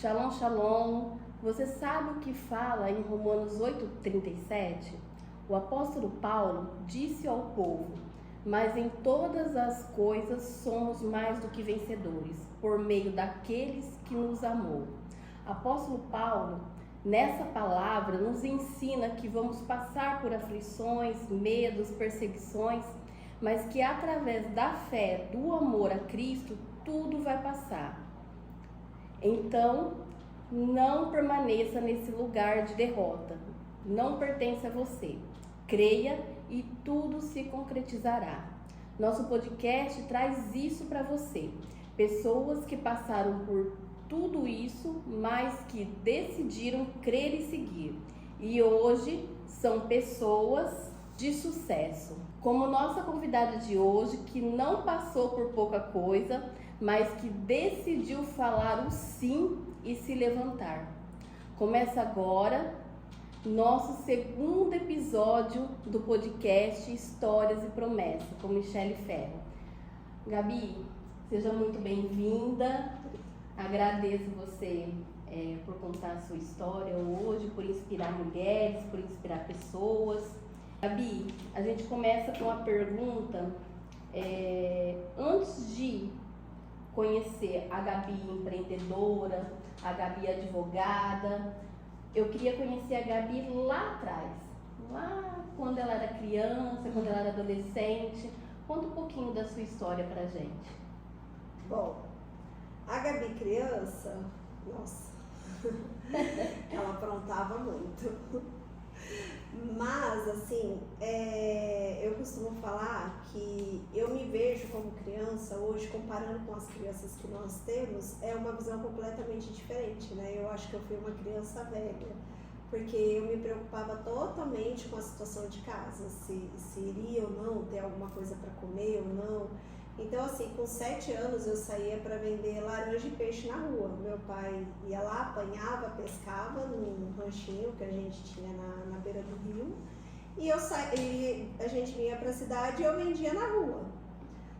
Shalom, shalom. Você sabe o que fala em Romanos 8,37? O apóstolo Paulo disse ao povo: mas em todas as coisas somos mais do que vencedores, por meio daqueles que nos amou. Apóstolo Paulo, nessa palavra, nos ensina que vamos passar por aflições, medos, perseguições, mas que através da fé, do amor a Cristo, tudo vai passar. Então, não permaneça nesse lugar de derrota. Não pertence a você. Creia e tudo se concretizará. Nosso podcast traz isso para você. Pessoas que passaram por tudo isso, mas que decidiram crer e seguir. E hoje são pessoas de sucesso. Como nossa convidada de hoje, que não passou por pouca coisa, mas que decidiu falar o sim e se levantar. Começa agora nosso segundo episódio do podcast Histórias e Promessas, com Michele Ferro. Gabi, seja muito bem-vinda. Agradeço você por contar a sua história hoje, por inspirar mulheres, por inspirar pessoas. Gabi, a gente começa com a pergunta, antes de conhecer a Gabi empreendedora, a Gabi advogada, eu queria conhecer a Gabi lá atrás, lá quando ela era criança, quando ela era adolescente. Conta um pouquinho da sua história pra gente. Bom, a Gabi criança, nossa, ela aprontava muito. Mas, assim, eu costumo falar que eu me vejo como criança hoje, comparando com as crianças que nós temos, é uma visão completamente diferente, né? Eu acho que eu fui uma criança velha, porque eu me preocupava totalmente com a situação de casa, se iria ou não ter alguma coisa para comer ou não. Então, assim, com 7 anos eu saía para vender laranja e peixe na rua. Meu pai ia lá, apanhava, pescava num ranchinho que a gente tinha na beira do rio. E a gente vinha para a cidade e eu vendia na rua.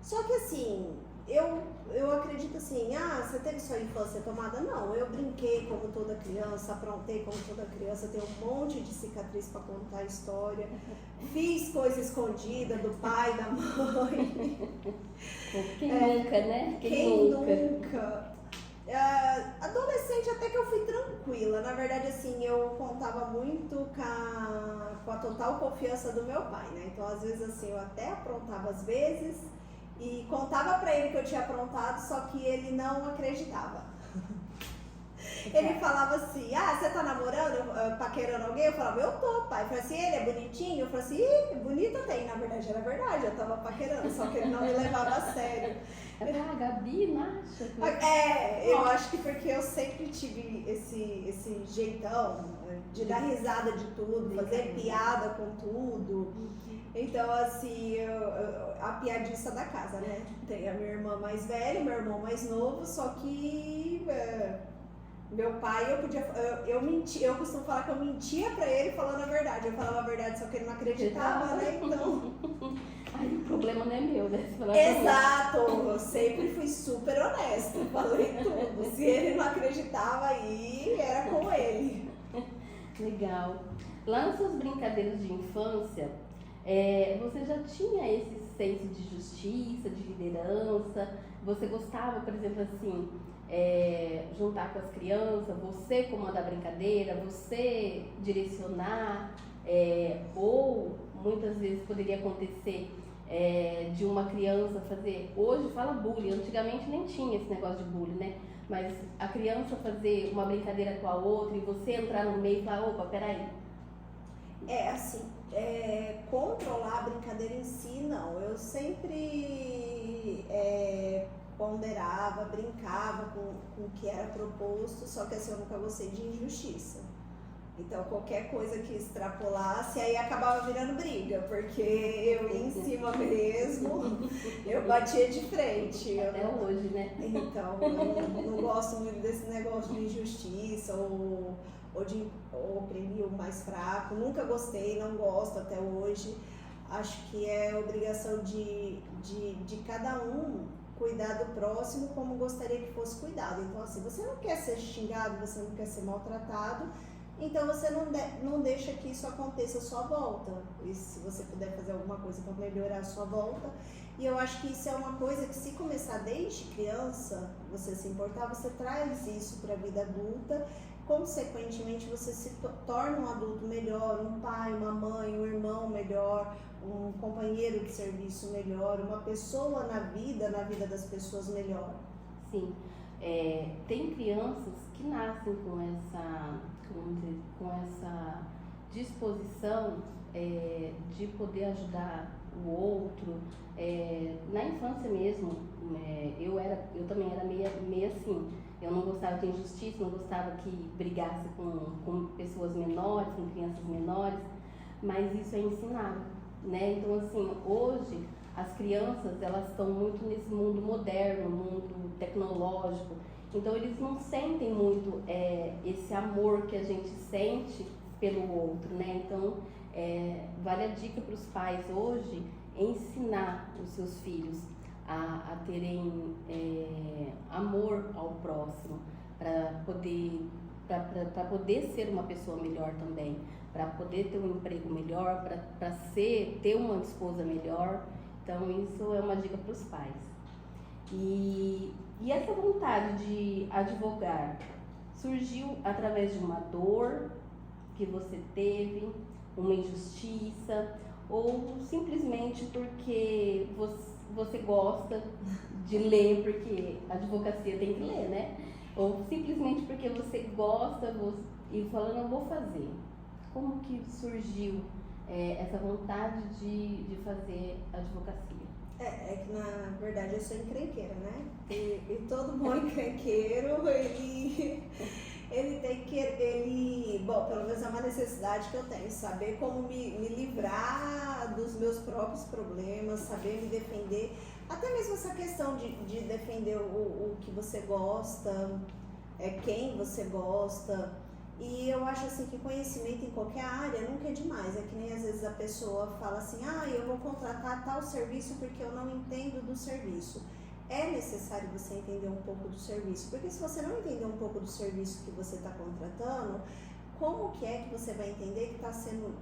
Só que, assim, eu acredito assim, você teve sua infância tomada? Não, eu brinquei como toda criança, aprontei como toda criança, tenho um monte de cicatriz para contar a história, fiz coisa escondida do pai, da mãe. Quem nunca, né? Quem nunca? Adolescente até que eu fui tranquila, na verdade assim, eu contava muito com a total confiança do meu pai, né? Então às vezes assim, eu até aprontava às vezes, e contava pra ele que eu tinha aprontado, só que ele não acreditava. Ele falava assim, você tá namorando, paquerando alguém? Eu falava, eu tô, pai. Eu falei assim, ele é bonitinho? Eu falei assim, bonito tem. Na verdade era verdade, eu tava paquerando, só que ele não me levava a sério. Gabi, macha. Eu acho que porque eu sempre tive esse jeitão de dar risada de tudo, fazer piada com tudo. Então, assim, a piadista da casa, né? Tem a minha irmã mais velha, meu irmão mais novo, só que meu pai, eu menti, eu costumo falar que eu mentia pra ele falando a verdade. Eu falava a verdade, só que ele não acreditava, né? Então... Aí o problema não é meu, né? Exato! Eu sempre fui super honesta, falei tudo. Se ele não acreditava, aí era com ele. Legal. Lá nas suas brincadeiras de infância, você já tinha esse senso de justiça, de liderança? Você gostava, por exemplo, assim, juntar com as crianças, você comandar a brincadeira, você direcionar, ou muitas vezes poderia acontecer de uma criança fazer, hoje fala bullying, antigamente nem tinha esse negócio de bullying, né? Mas a criança fazer uma brincadeira com a outra e você entrar no meio e falar, opa, peraí. Assim, controlar a brincadeira em si, não. Eu sempre ponderava, brincava com o que era proposto, só que assim, eu nunca gostei de injustiça. Então, qualquer coisa que extrapolasse, aí acabava virando briga, porque eu ia em cima mesmo, eu batia de frente. Até hoje, né? Então, eu não gosto muito desse negócio de injustiça ou de oprimir o mais fraco. Nunca gostei, não gosto até hoje. Acho que é obrigação de cada um cuidar do próximo como gostaria que fosse cuidado. Então, assim, você não quer ser xingado, você não quer ser maltratado, então você não deixa que isso aconteça à sua volta. E se você puder fazer alguma coisa para melhorar a sua volta. E eu acho que isso é uma coisa que, se começar desde criança, você se importar, você traz isso para a vida adulta. Consequentemente, você se torna um adulto melhor, um pai, uma mãe, um irmão melhor, um companheiro de serviço melhor, uma pessoa na vida das pessoas melhor. Sim, tem crianças que nascem com essa, com essa disposição de poder ajudar o outro. Na infância mesmo, eu também era meio assim. Eu não gostava de injustiça, não gostava que brigasse com pessoas menores, com crianças menores, mas isso é ensinado, né? Então, assim, hoje as crianças, elas estão muito nesse mundo moderno, mundo tecnológico, então eles não sentem muito esse amor que a gente sente pelo outro, né? Então, vale a dica para os pais hoje ensinar os seus filhos a terem amor ao próximo, para poder ser uma pessoa melhor também, para poder ter um emprego melhor, para ter uma esposa melhor. Então isso é uma dica para os pais. E essa vontade de advogar surgiu através de uma dor que você teve, uma injustiça, ou simplesmente porque você gosta de ler, porque a advocacia tem que ler, né? Ou simplesmente porque você gosta e falando, eu vou fazer. Como que surgiu essa vontade de fazer advocacia? É que na verdade eu sou encrenqueira, né? E todo bom encrenqueiro, ele tem que, bom, pelo menos é uma necessidade que eu tenho, saber como me livrar dos meus próprios problemas, saber me defender, até mesmo essa questão de defender o que você gosta, quem você gosta. E eu acho assim que conhecimento em qualquer área nunca é demais. É que nem às vezes a pessoa fala assim, eu vou contratar tal serviço porque eu não entendo do serviço. É necessário você entender um pouco do serviço, porque se você não entender um pouco do serviço que você está contratando, como que é que você vai entender que está sendo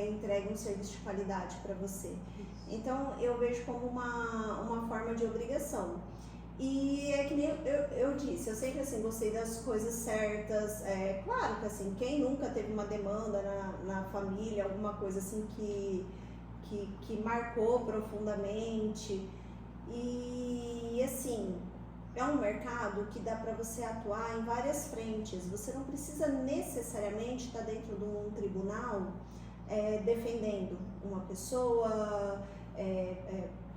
entregue um serviço de qualidade para você? Então eu vejo como uma forma de obrigação. E é que nem eu disse, eu sempre assim gostei das coisas certas. Claro que assim, quem nunca teve uma demanda na família, alguma coisa assim que marcou profundamente. E assim, é um mercado que dá para você atuar em várias frentes. Você não precisa necessariamente estar dentro de um tribunal defendendo uma pessoa,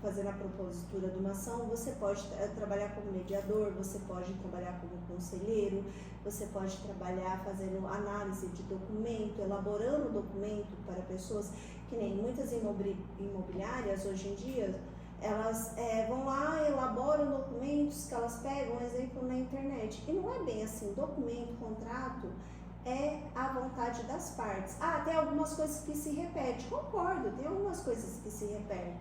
fazendo a propositura de uma ação. Você pode trabalhar como mediador, você pode trabalhar como conselheiro, você pode trabalhar fazendo análise de documento, elaborando documento para pessoas, que nem muitas imobiliárias hoje em dia, elas vão lá, elaboram documentos que elas pegam, um exemplo, na internet. E não é bem assim. Documento, contrato, é a vontade das partes. Tem algumas coisas que se repetem. Concordo, tem algumas coisas que se repetem.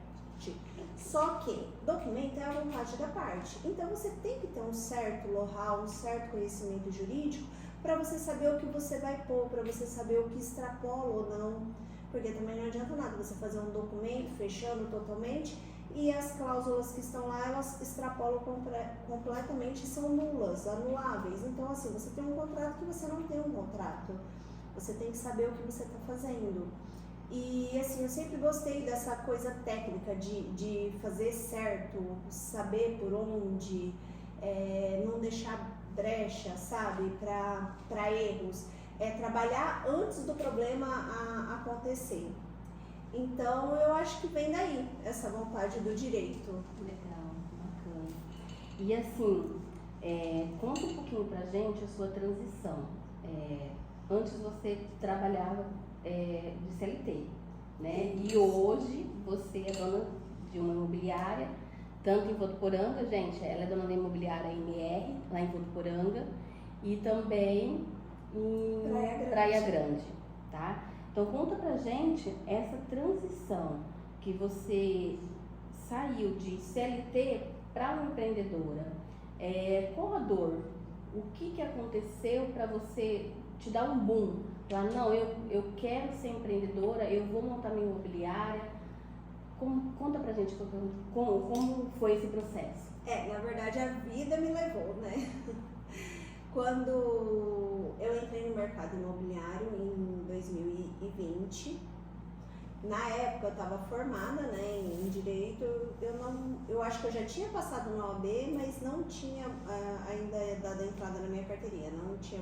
Só que documento é a vontade da parte. Então você tem que ter um certo know-how, um certo conhecimento jurídico para você saber o que você vai pôr, para você saber o que extrapola ou não. Porque também não adianta nada você fazer um documento fechando totalmente e as cláusulas que estão lá, elas extrapolam completamente e são nulas, anuláveis. Então, assim, você tem um contrato que você não tem um contrato. Você tem que saber o que você está fazendo. E, assim, eu sempre gostei dessa coisa técnica de fazer certo, saber por onde, não deixar brecha, sabe, para erros. Trabalhar antes do problema acontecer. Então, eu acho que vem daí, essa vontade do direito. Legal, bacana. E assim, conta um pouquinho pra gente a sua transição. Antes você trabalhava de CLT, né? E hoje você é dona de uma imobiliária, tanto em Votuporanga, gente, ela é dona da imobiliária MR, lá em Votuporanga, e também em Praia Grande, tá? Então conta pra gente essa transição que você saiu de CLT para uma empreendedora, qual a dor? O que aconteceu para você te dar um boom? Lá, não, eu quero ser empreendedora, eu vou montar minha imobiliária. Conta pra gente como foi esse processo. Na verdade a vida me levou, né? Quando eu entrei no mercado imobiliário em 2020, na época eu estava formada, né, em Direito, eu acho que eu já tinha passado na OAB, mas não tinha ainda dado entrada na minha carteirinha, não tinha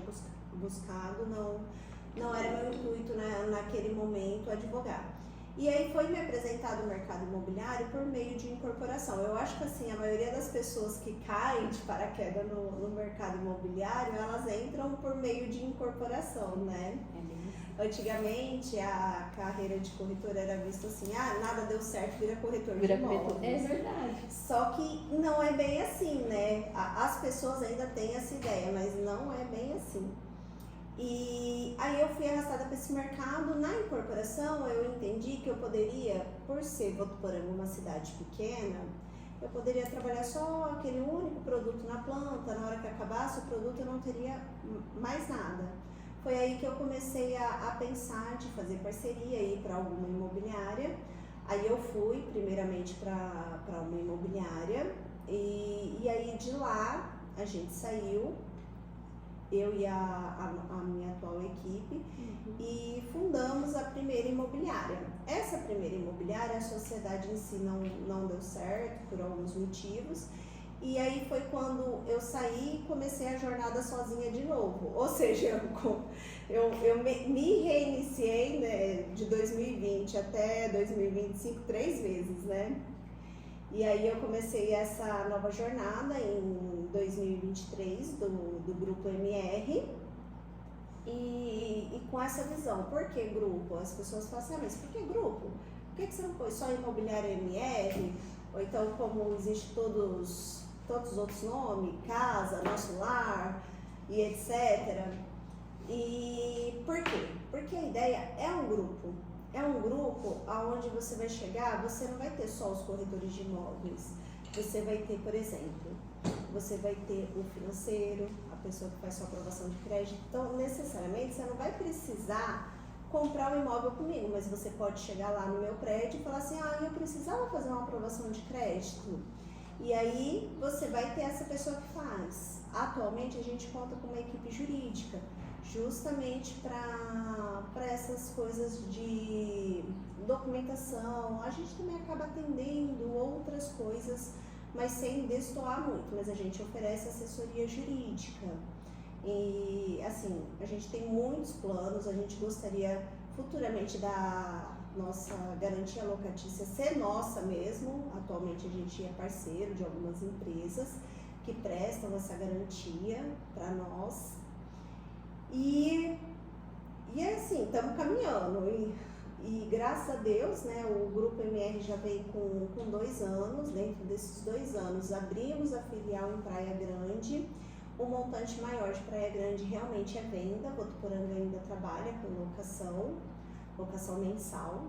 buscado, não era meu intuito, né, naquele momento advogar. E aí foi me apresentado o mercado imobiliário por meio de incorporação. Eu acho que assim, a maioria das pessoas que caem de paraquedas no mercado imobiliário, elas entram por meio de incorporação, né? Antigamente a carreira de corretor era vista assim, nada deu certo, vira corretor de imóveis. É verdade. Só que não é bem assim, né? As pessoas ainda têm essa ideia, mas não é bem assim. E aí eu fui arrastada para esse mercado. Na incorporação eu entendi que eu poderia, por ser Votuporanga uma cidade pequena, eu poderia trabalhar só aquele único produto na planta, na hora que acabasse o produto eu não teria mais nada. Foi aí que eu comecei a pensar de fazer parceria, ir para alguma imobiliária. Aí eu fui primeiramente para uma imobiliária e aí de lá a gente saiu, eu e a minha atual equipe, e fundamos a primeira imobiliária. Essa primeira imobiliária, a sociedade em si não deu certo por alguns motivos, e aí foi quando eu saí e comecei a jornada sozinha de novo. Ou seja, eu me reiniciei, né, de 2020 até 2025 3 vezes, né? E aí eu comecei essa nova jornada em 2023 do Grupo MR e com essa visão. Por que grupo? As pessoas falam assim, mas por que grupo? Por que você não pôs só Imobiliário MR? Ou então como existe todos os outros nomes, Casa, Nosso Lar e etc. E por quê? Porque a ideia é um grupo. É um grupo onde você vai chegar, você não vai ter só os corretores de imóveis. Você vai ter, por exemplo, você vai ter o financeiro, a pessoa que faz sua aprovação de crédito. Então, necessariamente, você não vai precisar comprar um imóvel comigo, mas você pode chegar lá no meu prédio e falar assim, eu precisava fazer uma aprovação de crédito. E aí, você vai ter essa pessoa que faz. Atualmente, a gente conta com uma equipe jurídica, justamente para essas coisas de documentação. A gente também acaba atendendo outras coisas, mas sem destoar muito, mas a gente oferece assessoria jurídica. E assim, a gente tem muitos planos, a gente gostaria futuramente da nossa garantia locatícia ser nossa mesmo. Atualmente a gente é parceiro de algumas empresas que prestam essa garantia para nós. E assim, estamos caminhando e graças a Deus, né, o Grupo MR já vem com 2 anos. Dentro desses 2 anos abrimos a filial em Praia Grande. O montante maior de Praia Grande realmente é venda. Votuporanga ainda trabalha com locação mensal.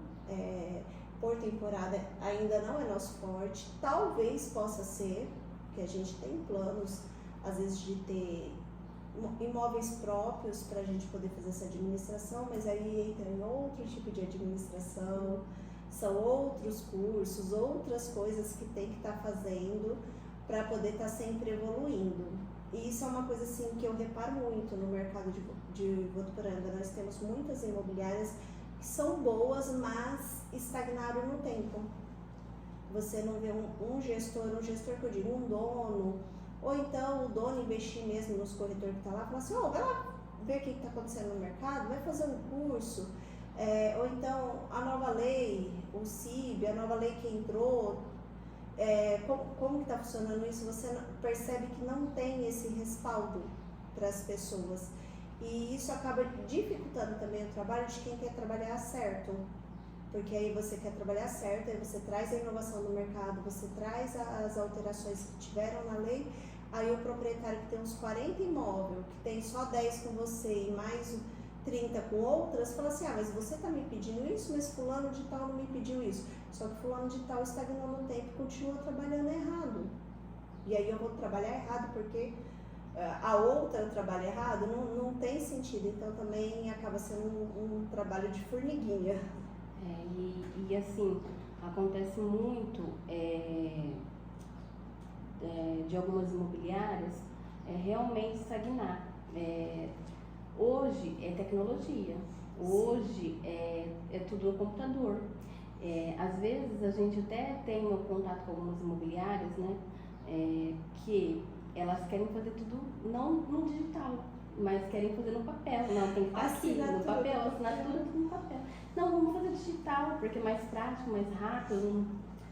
Por temporada ainda não é nosso forte, talvez possa ser, porque a gente tem planos às vezes de ter imóveis próprios para a gente poder fazer essa administração, mas aí entra em outro tipo de administração, são outros cursos, outras coisas que tem que estar fazendo para poder estar sempre evoluindo. E isso é uma coisa assim que eu reparo muito no mercado de Votuporanga. Nós temos muitas imobiliárias que são boas, mas estagnaram no tempo. Você não vê um gestor que eu digo, um dono, ou então o dono investir mesmo nos corretores que está lá, falar assim, vai lá ver o que está acontecendo no mercado, vai fazer um curso, ou então a nova lei, o CIB, a nova lei que entrou, como que está funcionando isso, você percebe que não tem esse respaldo para as pessoas. E isso acaba dificultando também o trabalho de quem quer trabalhar certo. Porque aí você quer trabalhar certo, aí você traz a inovação do mercado, você traz as alterações que tiveram na lei, aí o proprietário que tem uns 40 imóveis, que tem só 10 com você e mais 30 com outras, fala assim, mas você está me pedindo isso, mas fulano de tal não me pediu isso. Só que fulano de tal estagnou no tempo e continua trabalhando errado. e aí eu vou trabalhar errado porque a outra trabalha errado, não tem sentido. Então também acaba sendo um trabalho de formiguinha. E assim, acontece muito de algumas imobiliárias realmente estagnar. Hoje é tecnologia, hoje é tudo no computador. Às vezes a gente até tem um contato com algumas imobiliárias, né, que elas querem fazer tudo não no digital, mas querem fazer no papel. Não, tem que estar aqui no papel, assinar tudo no papel. Não, vamos fazer digital, porque é mais prático, mais rápido,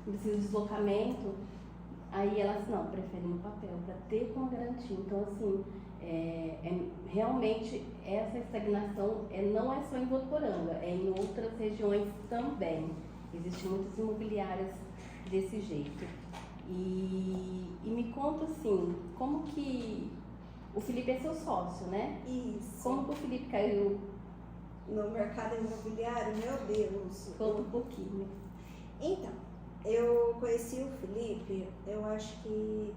não precisa de deslocamento. Aí elas não, preferem no papel, para ter como garantia. Então, assim, realmente essa estagnação não é só em Votuporanga, é em outras regiões também. Existem muitas imobiliárias desse jeito. E me conta assim, como que o Felipe é seu sócio, né? Isso. Como que o Felipe caiu no mercado imobiliário? Meu Deus. Conta um pouquinho. Então, eu conheci o Felipe, eu acho que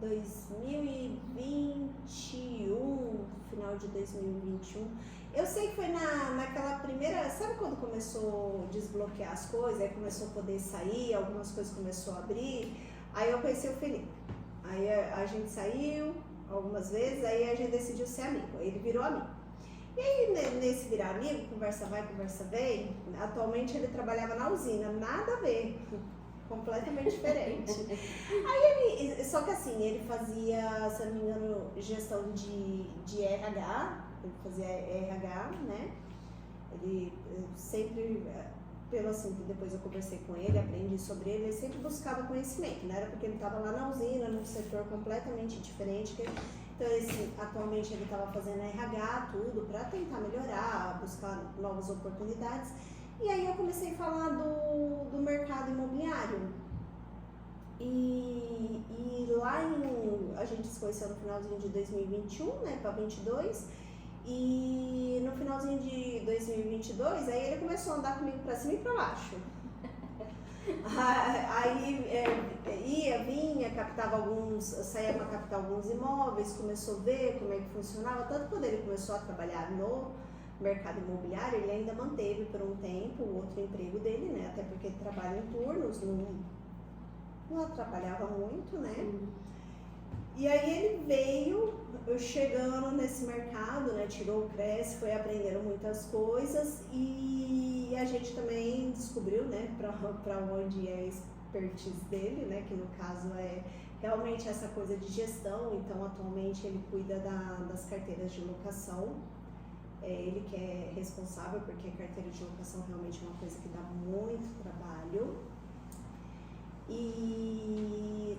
2021, final de 2021. Eu sei que foi naquela primeira, sabe quando começou a desbloquear as coisas, aí começou a poder sair, algumas coisas começou a abrir, aí eu conheci o Felipe. Aí a gente saiu algumas vezes, aí a gente decidiu ser amigo, aí ele virou amigo. E aí nesse virar amigo, conversa vai, conversa vem, atualmente ele trabalhava na usina, nada a ver, completamente diferente. Aí só que assim, ele fazia, se eu não me engano, gestão de RH, ele fazia RH, né? Ele sempre, pelo assim, que depois eu conversei com ele, aprendi sobre ele sempre buscava conhecimento, não era porque ele estava lá na usina, num setor completamente diferente. Então, assim, atualmente ele estava fazendo RH, tudo, para tentar melhorar, buscar novas oportunidades. E aí eu comecei a falar do mercado imobiliário. E lá a gente se conheceu no finalzinho de 2021, né, para 22. E no finalzinho de 2022, aí ele começou a andar comigo para cima e para baixo. Aí vinha, saía para captar alguns imóveis, começou a ver como é que funcionava. Tanto quando ele começou a trabalhar no mercado imobiliário, ele ainda manteve por um tempo o outro emprego dele, né? Até porque ele trabalha em turnos, não atrapalhava muito, né? E aí ele veio chegando nesse mercado, né? Tirou o CRES, foi aprendendo muitas coisas e a gente também descobriu, né? Para onde é a expertise dele, né? Que no caso é realmente essa coisa de gestão. Então atualmente ele cuida das carteiras de locação. Ele que é responsável, porque a carteira de locação realmente é uma coisa que dá muito trabalho. E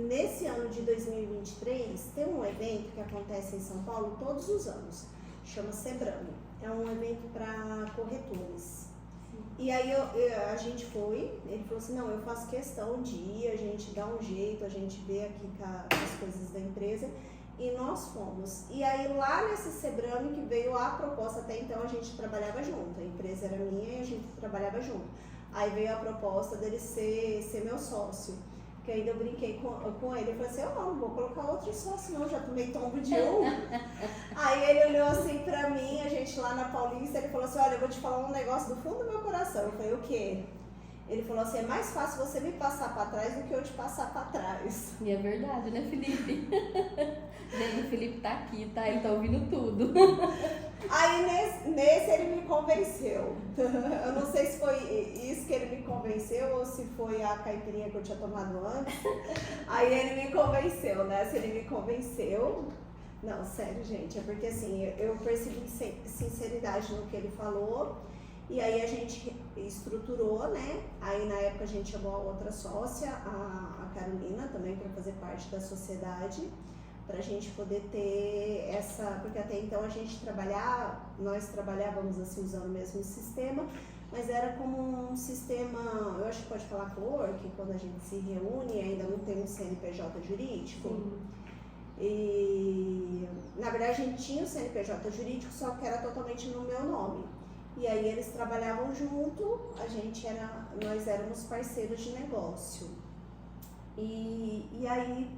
nesse ano de 2023, tem um evento que acontece em São Paulo todos os anos, chama Sebramo. É um evento para corretores. E aí a gente foi, ele falou assim, não, eu faço questão de ir, a gente dá um jeito, a gente vê aqui com as coisas da empresa. E nós fomos. E aí lá nesse Sebrame que veio a proposta, até então a gente trabalhava junto, a empresa era minha e a gente trabalhava junto. Aí veio a proposta dele ser meu sócio. Que ainda eu brinquei com ele, eu falei assim, eu não vou colocar outro sócio não, já tomei tombo de um. Aí ele olhou assim pra mim, a gente lá na Paulista, ele falou assim, olha, eu vou te falar um negócio do fundo do meu coração. Eu falei, o quê? Ele falou assim, é mais fácil você me passar pra trás do que eu te passar pra trás. E é verdade, né, Felipe? Gente, o Felipe tá aqui, tá? Ele tá ouvindo tudo. Aí nesse ele me convenceu. Eu não sei se foi isso que ele me convenceu ou se foi a caipirinha que eu tinha tomado antes. Aí ele me convenceu, né? Se ele me convenceu... Não, sério, gente, é porque assim, eu percebi sinceridade no que ele falou. E aí a gente estruturou, né? Aí na época a gente chamou a outra sócia, a Carolina, também para fazer parte da sociedade, para a gente poder ter essa, porque até então nós trabalhávamos assim usando o mesmo sistema, mas era como um sistema, eu acho que pode falar que quando a gente se reúne ainda não tem um CNPJ jurídico. Sim. E na verdade a gente tinha o CNPJ jurídico, só que era totalmente no meu nome. E aí eles trabalhavam junto, nós éramos parceiros de negócio. E aí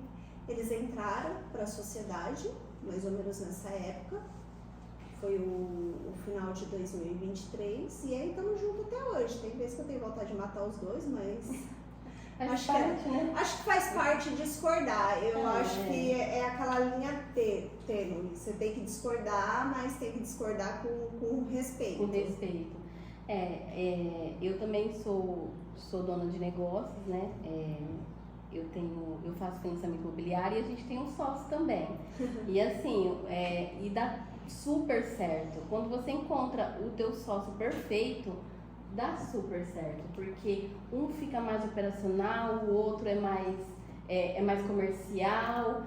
eles entraram para a sociedade, mais ou menos nessa época, foi o final de 2023, e aí estamos juntos até hoje. Tem vezes que eu tenho vontade de matar os dois, mas Faz parte, né? acho que faz parte discordar. Eu acho que é aquela linha tênue. Você tem que discordar, mas tem que discordar com respeito. Com respeito. Eu também sou dona de negócios, né? Eu faço financiamento imobiliário e a gente tem um sócio também. E assim, e dá super certo. Quando você encontra o teu sócio perfeito, dá super certo, porque um fica mais operacional, o outro é mais comercial,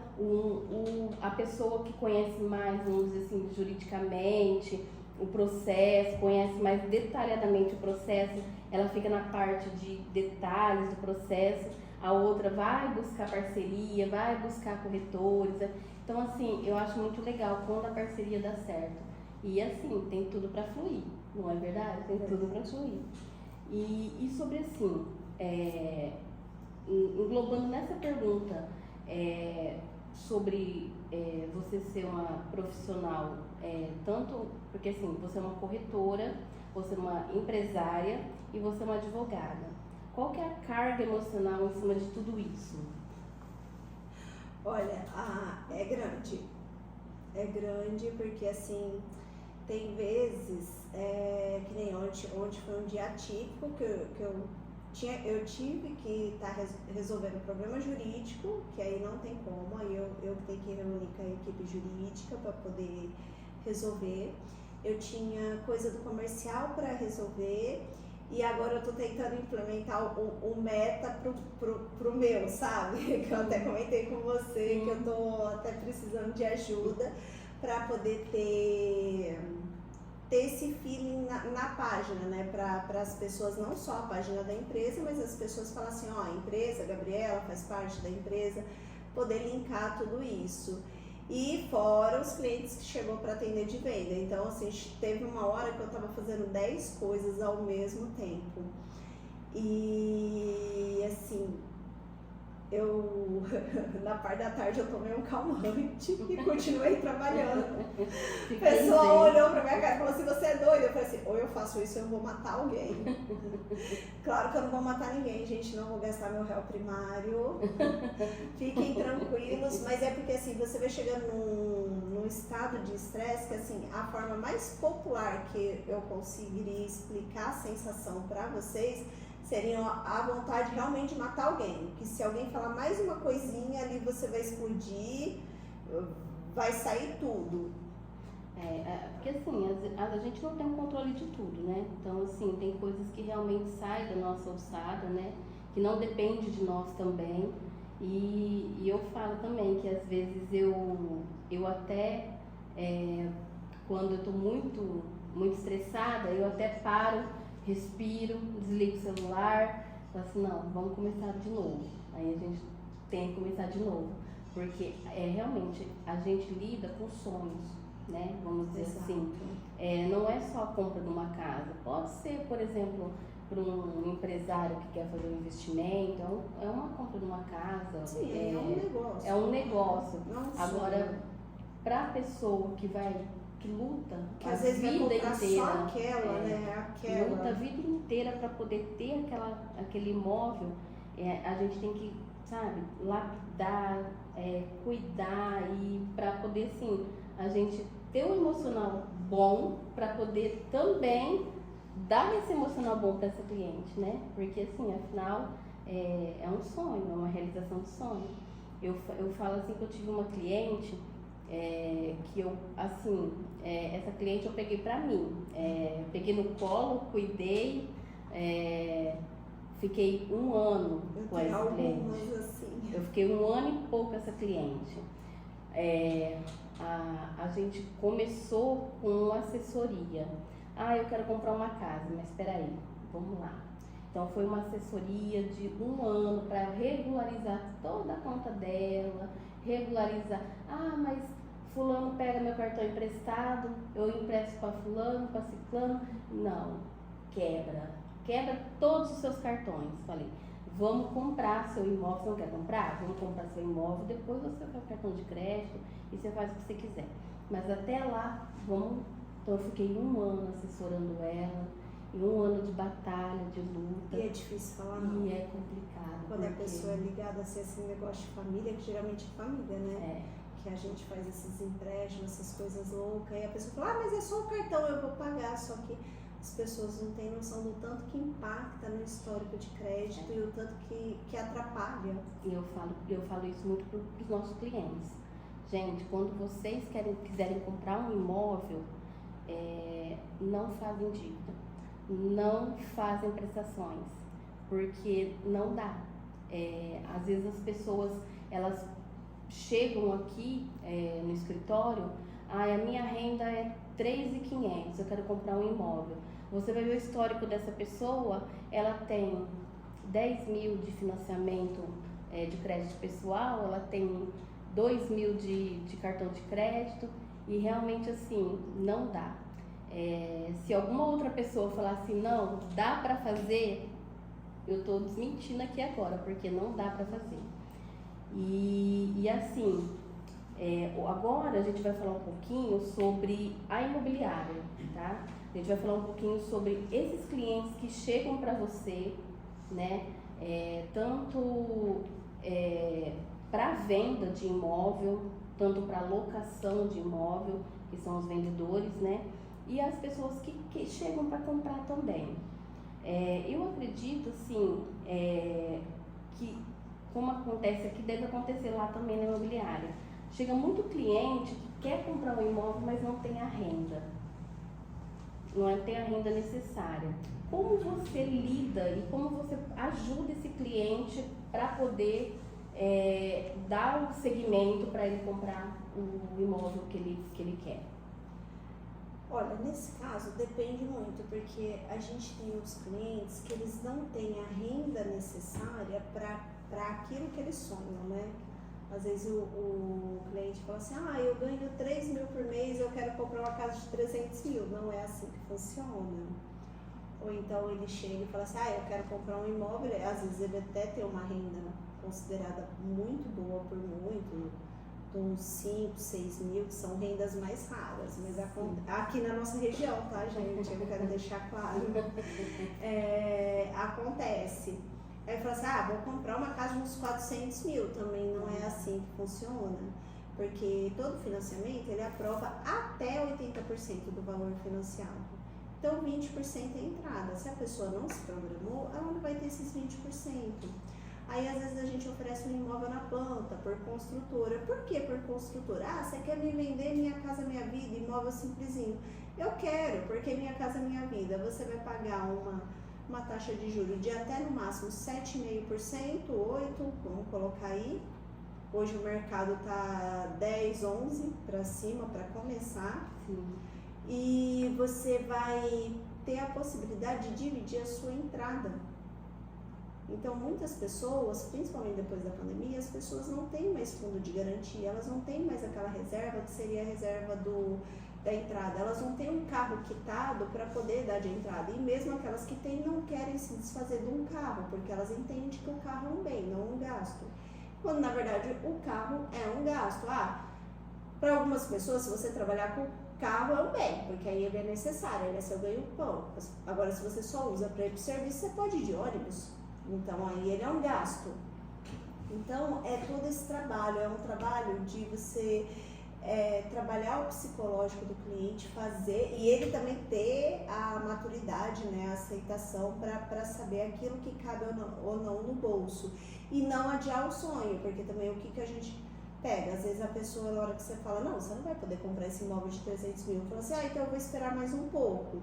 a pessoa que conhece mais, vamos dizer assim, juridicamente, o processo, conhece mais detalhadamente o processo, ela fica na parte de detalhes do processo, a outra vai buscar parceria, vai buscar corretores. Então, assim, eu acho muito legal quando a parceria dá certo. E, assim, tem tudo para fluir, não é verdade? Tem tudo para fluir. E sobre, assim, englobando nessa pergunta, sobre você ser uma profissional, tanto porque, assim, você é uma corretora, você é uma empresária e você é uma advogada. Qual que é a carga emocional em cima de tudo isso? Olha, é grande. É grande porque, assim, tem vezes, que nem ontem foi um dia atípico que eu tive que estar resolvendo um problema jurídico, que aí não tem como, aí eu tenho que reunir com a equipe jurídica para poder resolver. Eu tinha coisa do comercial para resolver. E agora eu tô tentando implementar o meta pro meu, sabe? Que eu até comentei com você, que eu tô até precisando de ajuda para poder ter esse feeling na página, né? Para as pessoas, não só a página da empresa, mas as pessoas falam assim, ó, a empresa, a Gabriela faz parte da empresa, poder linkar tudo isso. E fora os clientes que chegou para atender de venda. Então, assim, teve uma hora que eu estava fazendo 10 coisas ao mesmo tempo. E, assim, na parte da tarde eu tomei um calmante e continuei trabalhando. A pessoa olhou pra minha cara e falou assim, você é doida? Eu falei assim, ou eu faço isso ou eu vou matar alguém. Claro que eu não vou matar ninguém, gente, não vou gastar meu réu primário. Fiquem tranquilos, mas é porque assim, você vai chegando num estado de estresse que assim, a forma mais popular que eu conseguiria explicar a sensação pra vocês seria a vontade realmente de matar alguém. Que se alguém falar mais uma coisinha ali, você vai explodir, vai sair tudo. Porque assim, a gente não tem um controle de tudo, né? Então, assim, tem coisas que realmente saem da nossa alçada, né? Que não depende de nós também. E eu falo também que às vezes eu até, quando eu tô muito, muito estressada, eu até paro, respiro, desligo o celular, falo assim, não, vamos começar de novo. Aí a gente tem que começar de novo, porque realmente a gente lida com sonhos, né? Vamos dizer assim, não é só a compra de uma casa, pode ser, por exemplo, para um empresário que quer fazer um investimento, é uma compra de uma casa. Sim, é um negócio. É um negócio. Nossa. Agora, para a pessoa que luta que a às vezes vida vai comprar inteira, só aquela, né? Aquela. luta a vida inteira para poder ter aquele imóvel, a gente tem que, sabe, lapidar, cuidar e para poder, assim, a gente ter um emocional bom para poder também dar esse emocional bom para essa cliente, né? Porque, assim, afinal, é um sonho, é uma realização de sonho. Eu falo assim que eu tive uma cliente que eu, assim, essa cliente eu peguei pra mim, peguei no colo, cuidei, fiquei 1 ano com essa cliente. Assim. Eu fiquei 1 ano e pouco com essa cliente. A gente começou com assessoria. Eu quero comprar uma casa, mas espera aí, vamos lá. Então foi uma assessoria de 1 ano para regularizar toda a conta dela, regularizar. Mas fulano pega meu cartão emprestado, eu empresto para fulano, para ciclano. Não, quebra todos os seus cartões. Falei, vamos comprar seu imóvel. Você não quer comprar? Vamos comprar seu imóvel, depois você faz cartão de crédito e você faz o que você quiser. Mas até lá, vamos. Então eu fiquei 1 ano assessorando ela, e 1 ano de batalha, de luta. E é difícil falar não. E é complicado. Quando a pessoa é ligada assim, a esse negócio de família, que geralmente é família, né? Que a gente faz esses empréstimos, essas coisas loucas, e a pessoa fala, mas é só o cartão, eu vou pagar, só que as pessoas não têm noção do tanto que impacta no histórico de crédito e o tanto que atrapalha. E eu falo isso muito para os nossos clientes. Gente, quando vocês quiserem comprar um imóvel, não fazem dívida, não fazem prestações, porque não dá. Às vezes as pessoas, elas chegam aqui no escritório, a minha renda é 3.500, eu quero comprar um imóvel. Você vai ver o histórico dessa pessoa, ela tem 10 mil de financiamento de crédito pessoal, ela tem 2 mil de cartão de crédito, e realmente assim, não dá. Se alguma outra pessoa falar assim, não, dá pra fazer, eu tô desmentindo aqui agora, porque não dá pra fazer. E assim, agora a gente vai falar um pouquinho sobre a imobiliária, tá? A gente vai falar um pouquinho sobre esses clientes que chegam para você, né? Tanto para venda de imóvel, tanto para locação de imóvel, que são os vendedores, né? E as pessoas que chegam para comprar também. Eu acredito, assim, que como acontece aqui, deve acontecer lá também na imobiliária. Chega muito cliente que quer comprar um imóvel, mas não tem a renda. Não tem a renda necessária. Como você lida e como você ajuda esse cliente para poder dar o segmento para ele comprar o imóvel que ele quer? Olha, nesse caso depende muito, porque a gente tem uns clientes que eles não têm a renda necessária para aquilo que eles sonham, né? Às vezes o cliente fala assim, eu ganho 3 mil por mês, eu quero comprar uma casa de 300 mil. Não é assim que funciona. Ou então ele chega e fala assim, eu quero comprar um imóvel, às vezes ele até tem uma renda considerada muito boa por muito, de uns 5, 6 mil, que são rendas mais raras, mas aqui na nossa região, tá, gente? Eu quero deixar claro. Acontece. Aí fala assim, vou comprar uma casa de uns 400 mil, também não é assim que funciona, porque todo financiamento ele aprova até 80% do valor financiado. Então 20% é entrada. Se a pessoa não se programou, ela não vai ter esses 20%. Aí às vezes a gente oferece um imóvel na planta, por construtora. Por que por construtora? Você quer me vender Minha Casa Minha Vida, imóvel simplesinho? Eu quero, porque Minha Casa Minha Vida, você vai pagar uma taxa de juros de até no máximo 7,5%, 8%, vamos colocar aí. Hoje o mercado tá 10, 11 para cima para começar. Sim. E você vai ter a possibilidade de dividir a sua entrada. Então muitas pessoas, principalmente depois da pandemia, as pessoas não têm mais fundo de garantia, elas não têm mais aquela reserva que seria a reserva da entrada, elas não têm um carro quitado para poder dar de entrada, e mesmo aquelas que têm não querem se desfazer de um carro, porque elas entendem que o carro é um bem, não um gasto, quando na verdade o carro é um gasto. Para algumas pessoas, se você trabalhar com carro é um bem, porque aí ele é necessário, ele é seu ganho-pão. Agora, se você só usa para ir para o serviço, você pode ir de ônibus, então aí ele é um gasto. Então é todo esse trabalho, é um trabalho de você trabalhar o psicológico do cliente, fazer, e ele também ter a maturidade, né, a aceitação para saber aquilo que cabe ou não no bolso, e não adiar o sonho, porque também o que a gente pega, às vezes a pessoa, na hora que você fala, não, você não vai poder comprar esse imóvel de 300 mil, fala assim, então eu vou esperar mais um pouco.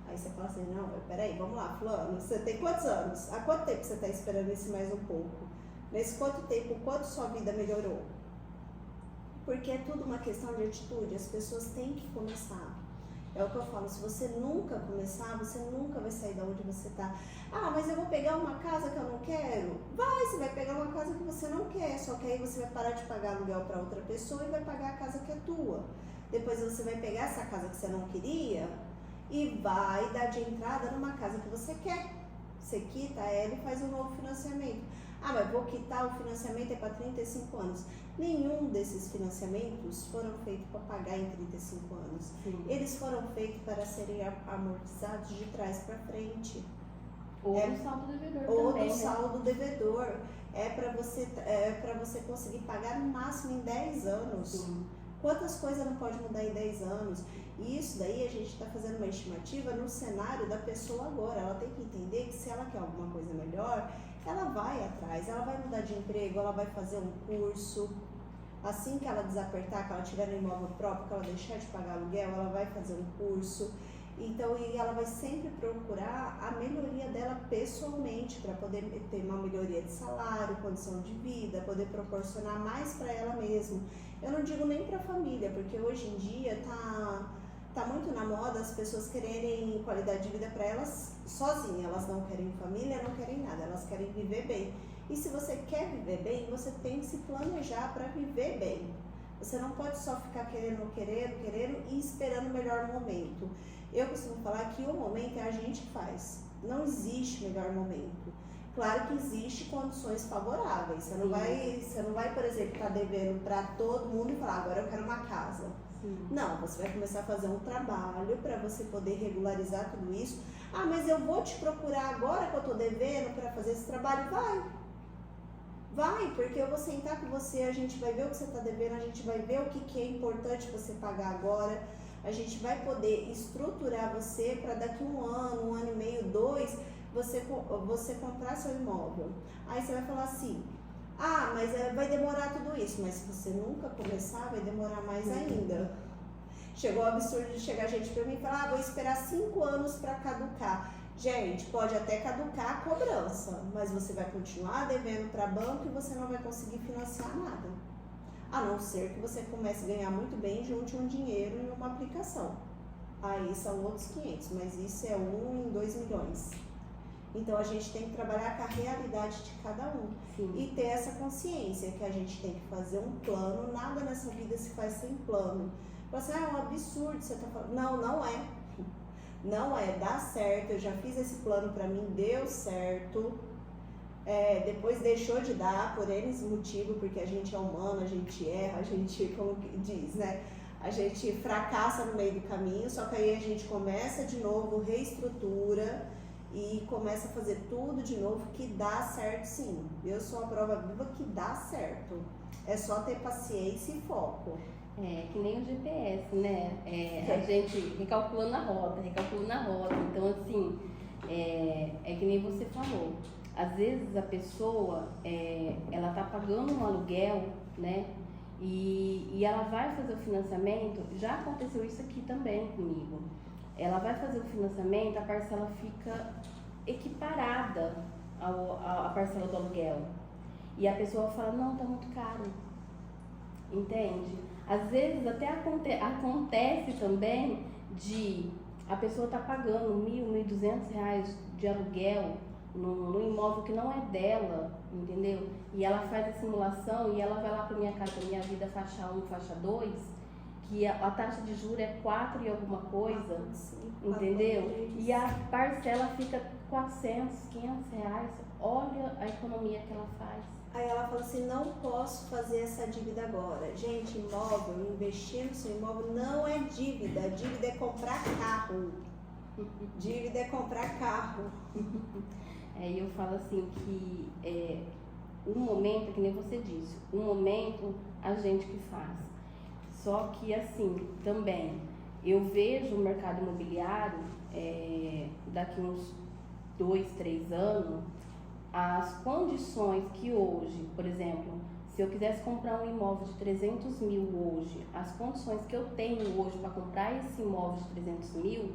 Aí você fala assim, não, peraí, vamos lá, fulano, você tem quantos anos? Há quanto tempo você está esperando esse mais um pouco? Nesse quanto tempo, quanto sua vida melhorou? Porque é tudo uma questão de atitude, as pessoas têm que começar. É o que eu falo, se você nunca começar, você nunca vai sair da onde você está. Mas eu vou pegar uma casa que eu não quero? Você vai pegar uma casa que você não quer, só que aí você vai parar de pagar aluguel para outra pessoa e vai pagar a casa que é tua. Depois você vai pegar essa casa que você não queria e vai dar de entrada numa casa que você quer. Você quita ela e faz um novo financiamento. Ah, mas vou quitar o financiamento é para 35 anos. Nenhum desses financiamentos foram feitos para pagar em 35 anos. Sim. Eles foram feitos para serem amortizados de trás para frente. Ou do saldo devedor Ou também, do né? saldo devedor. É para você conseguir pagar no máximo em 10 anos. Sim. Quantas coisas não pode mudar em 10 anos? E isso daí a gente está fazendo uma estimativa no cenário da pessoa agora. Ela tem que entender que se ela quer alguma coisa melhor, ela vai atrás, ela vai mudar de emprego, ela vai fazer um curso. Assim que ela desapertar, que ela tiver no imóvel próprio, que ela deixar de pagar aluguel, ela vai fazer um curso. Então, e ela vai sempre procurar a melhoria dela pessoalmente, para poder ter uma melhoria de salário, condição de vida, poder proporcionar mais para ela mesma. Eu não digo nem para a família, porque hoje em dia tá muito na moda as pessoas quererem qualidade de vida para elas sozinhas. Elas não querem família, não querem nada, elas querem viver bem. E se você quer viver bem, você tem que se planejar para viver bem. Você não pode só ficar querendo e esperando o melhor momento. Eu costumo falar que o momento é a gente que faz. Não existe melhor momento. Claro que existe condições favoráveis. Você não vai, por exemplo, estar devendo para todo mundo e falar, agora eu quero uma casa. Sim. Não, você vai começar a fazer um trabalho para você poder regularizar tudo isso. Ah, mas eu vou te procurar agora que eu estou devendo para fazer esse trabalho? Vai, porque eu vou sentar com você, a gente vai ver o que você está devendo, a gente vai ver o que é importante você pagar agora. A gente vai poder estruturar você para daqui um ano e meio, 2, você comprar seu imóvel. Aí você vai falar assim, ah, mas vai demorar tudo isso, mas se você nunca começar, vai demorar mais ainda. Chegou o absurdo de chegar gente para mim e falar, vou esperar 5 anos para caducar. Gente, pode até caducar a cobrança, mas você vai continuar devendo para banco e você não vai conseguir financiar nada. A não ser que você comece a ganhar muito bem e junte um dinheiro em uma aplicação. Aí são outros 500, mas isso é 1 em 2 milhões. Então a gente tem que trabalhar com a realidade de cada um. Sim. E ter essa consciência que a gente tem que fazer um plano, nada nessa vida se faz sem plano. Você é um absurdo, você tá falando. Não é. Não é, dá certo, eu já fiz esse plano pra mim, deu certo. Depois deixou de dar por N motivo, porque a gente é humano, a gente erra, a gente, como diz, né? A gente fracassa no meio do caminho, só que aí a gente começa de novo, reestrutura e começa a fazer tudo de novo, que dá certo sim. Eu sou a prova viva que dá certo. É só ter paciência e foco. É que nem o GPS, né? A gente recalculando a rota. Então, assim, é que nem você falou. Às vezes a pessoa, ela tá pagando um aluguel, né? E ela vai fazer o financiamento. Já aconteceu isso aqui também comigo. Ela vai fazer o financiamento, a parcela fica equiparada à parcela do aluguel. E a pessoa fala, não, tá muito caro. Entende? Às vezes até acontece também de a pessoa tá pagando R$1.000, R$1.200 de aluguel no imóvel que não é dela, entendeu? E ela faz a simulação e ela vai lá para Minha Casa Minha Vida faixa 1, faixa 2, que a taxa de juros é 4 e alguma coisa, entendeu? E a parcela fica R$400, R$500. Olha a economia que ela faz. Aí ela fala assim, não posso fazer essa dívida agora. Gente, imóvel, investir no seu imóvel não é dívida. Dívida é comprar carro. Dívida é comprar carro. Eu falo assim que o momento, que nem você disse, o momento a gente que faz. Só que assim, também, eu vejo o mercado imobiliário daqui uns 2, 3 anos, as condições que hoje, por exemplo, se eu quisesse comprar um imóvel de 300 mil hoje, as condições que eu tenho hoje para comprar esse imóvel de 300 mil,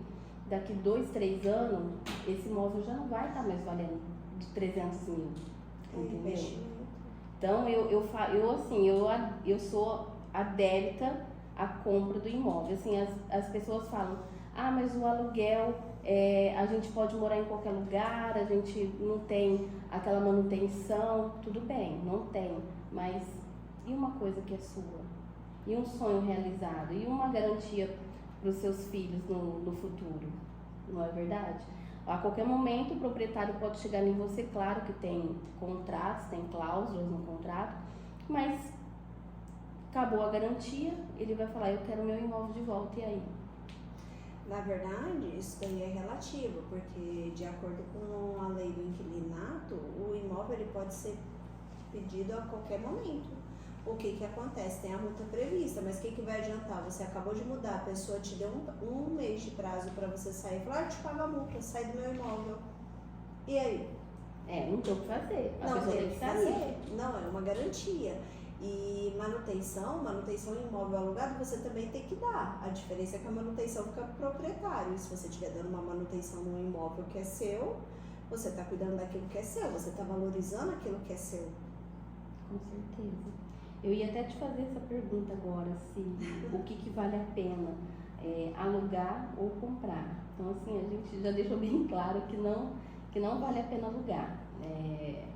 daqui 2, 3 anos, esse imóvel já não vai estar mais valendo de 300 mil, entendeu? Então, eu sou adepta à compra do imóvel. Assim, as pessoas falam, mas o aluguel, a gente pode morar em qualquer lugar, a gente não tem aquela manutenção, tudo bem, não tem, mas e uma coisa que é sua? E um sonho realizado? E uma garantia para os seus filhos no futuro? Não é verdade? A qualquer momento o proprietário pode chegar em você, claro que tem contratos, tem cláusulas no contrato, mas acabou a garantia, ele vai falar, eu quero meu imóvel de volta, e aí? Na verdade, isso daí é relativo, porque de acordo com a lei do inquilinato, o imóvel ele pode ser pedido a qualquer momento. O que acontece? Tem a multa prevista, mas o que vai adiantar? Você acabou de mudar, a pessoa te deu um mês de prazo para você sair, falou, eu te pago a multa, sai do meu imóvel. E aí? Não tem o que fazer, a Não pessoa tem que sair. Não, é uma garantia. E manutenção em imóvel alugado você também tem que dar. A diferença é que a manutenção fica pro proprietário. Se você estiver dando uma manutenção num imóvel que é seu, você está cuidando daquilo que é seu, você está valorizando aquilo que é seu. Com certeza. Eu ia até te fazer essa pergunta agora, se o que vale a pena alugar ou comprar. Então, assim, a gente já deixou bem claro que não vale a pena alugar.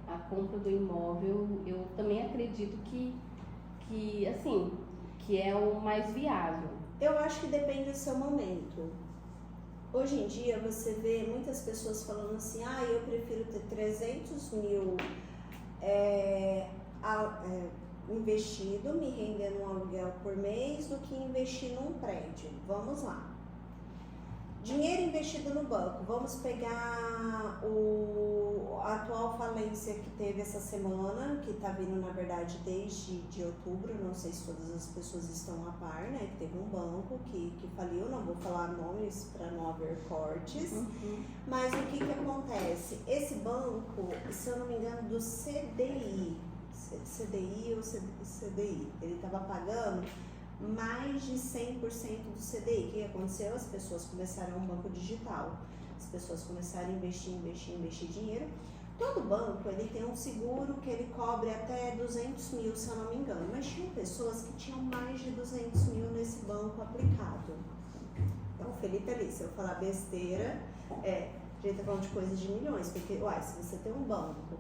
A compra do imóvel, eu também acredito que é o mais viável. Eu acho que depende do seu momento. Hoje em dia você vê muitas pessoas falando assim, eu prefiro ter 300 mil investido, me rendendo um aluguel por mês, do que investir num prédio. Vamos lá. Dinheiro investido no banco. Vamos pegar a atual falência que teve essa semana, que está vindo, na verdade, desde de outubro. Não sei se todas as pessoas estão a par, né? Que teve um banco que faliu, não vou falar nomes para não haver cortes. Mas o que acontece? Esse banco, se eu não me engano, do CDI ou CDI, ele estava pagando mais de 100% do CDI. O que aconteceu? As pessoas começaram um banco digital, as pessoas começaram a investir dinheiro. Todo banco ele tem um seguro que ele cobre até 200 mil, se eu não me engano, mas tinha pessoas que tinham mais de 200 mil nesse banco aplicado. Então, Felipe, ali, se eu falar besteira, a gente tá falando de coisas de milhões, porque, se você tem um banco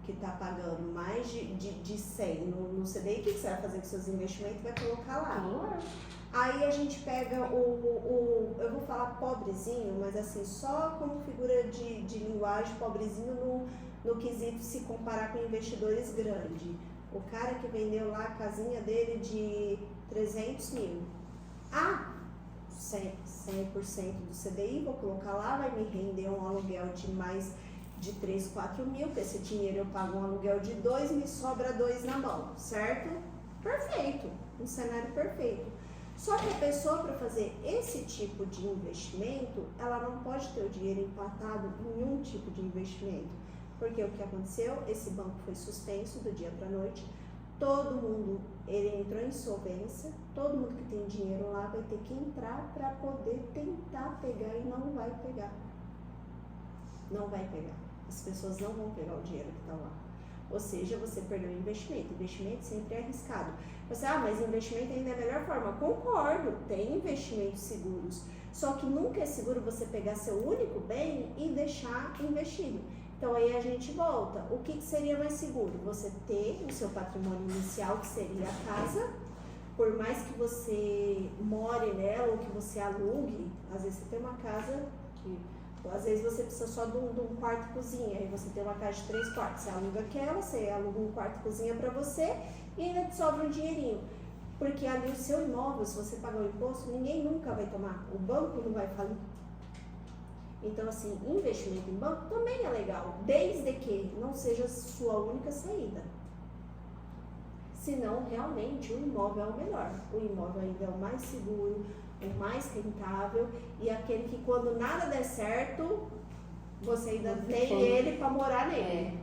que está pagando mais de 100 no CDI, o que você vai fazer com seus investimentos? Vai colocar lá. Aí a gente pega eu vou falar pobrezinho, mas assim, só como figura de linguagem, pobrezinho no quesito se comparar com investidores grandes. O cara que vendeu lá a casinha dele de 300 mil. 100% do CDI, vou colocar lá, vai me render um aluguel de mais de 3, 4 mil, com esse dinheiro eu pago um aluguel de 2, me sobra 2 na mão, certo? Perfeito, um cenário perfeito. Só que a pessoa, para fazer esse tipo de investimento, ela não pode ter o dinheiro empatado em um tipo de investimento. Porque o que aconteceu? Esse banco foi suspenso do dia para a noite, todo mundo, ele entrou em insolvência, todo mundo que tem dinheiro lá vai ter que entrar para poder tentar pegar e não vai pegar. Não vai pegar. As pessoas não vão pegar o dinheiro que está lá. Ou seja, você perdeu o investimento. Investimento sempre é arriscado. Você, mas investimento ainda é a melhor forma. Concordo, tem investimentos seguros. Só que nunca é seguro você pegar seu único bem e deixar investido. Então aí a gente volta. O que seria mais seguro? Você ter o seu patrimônio inicial, que seria a casa, por mais que você more nela ou que você alugue, às vezes você tem uma casa que... Às vezes você precisa só de um quarto e cozinha, aí você tem uma casa de 3 quartos, você aluga aquela, você aluga um quarto e cozinha para você e ainda te sobra um dinheirinho. Porque ali o seu imóvel, se você pagar o imposto, ninguém nunca vai tomar, o banco não vai falir. Então assim, investimento em banco também é legal, desde que não seja sua única saída. Senão, realmente, o imóvel é o melhor. O imóvel ainda é o mais seguro, o mais rentável e aquele que quando nada der certo, você ainda tem ele para morar nele.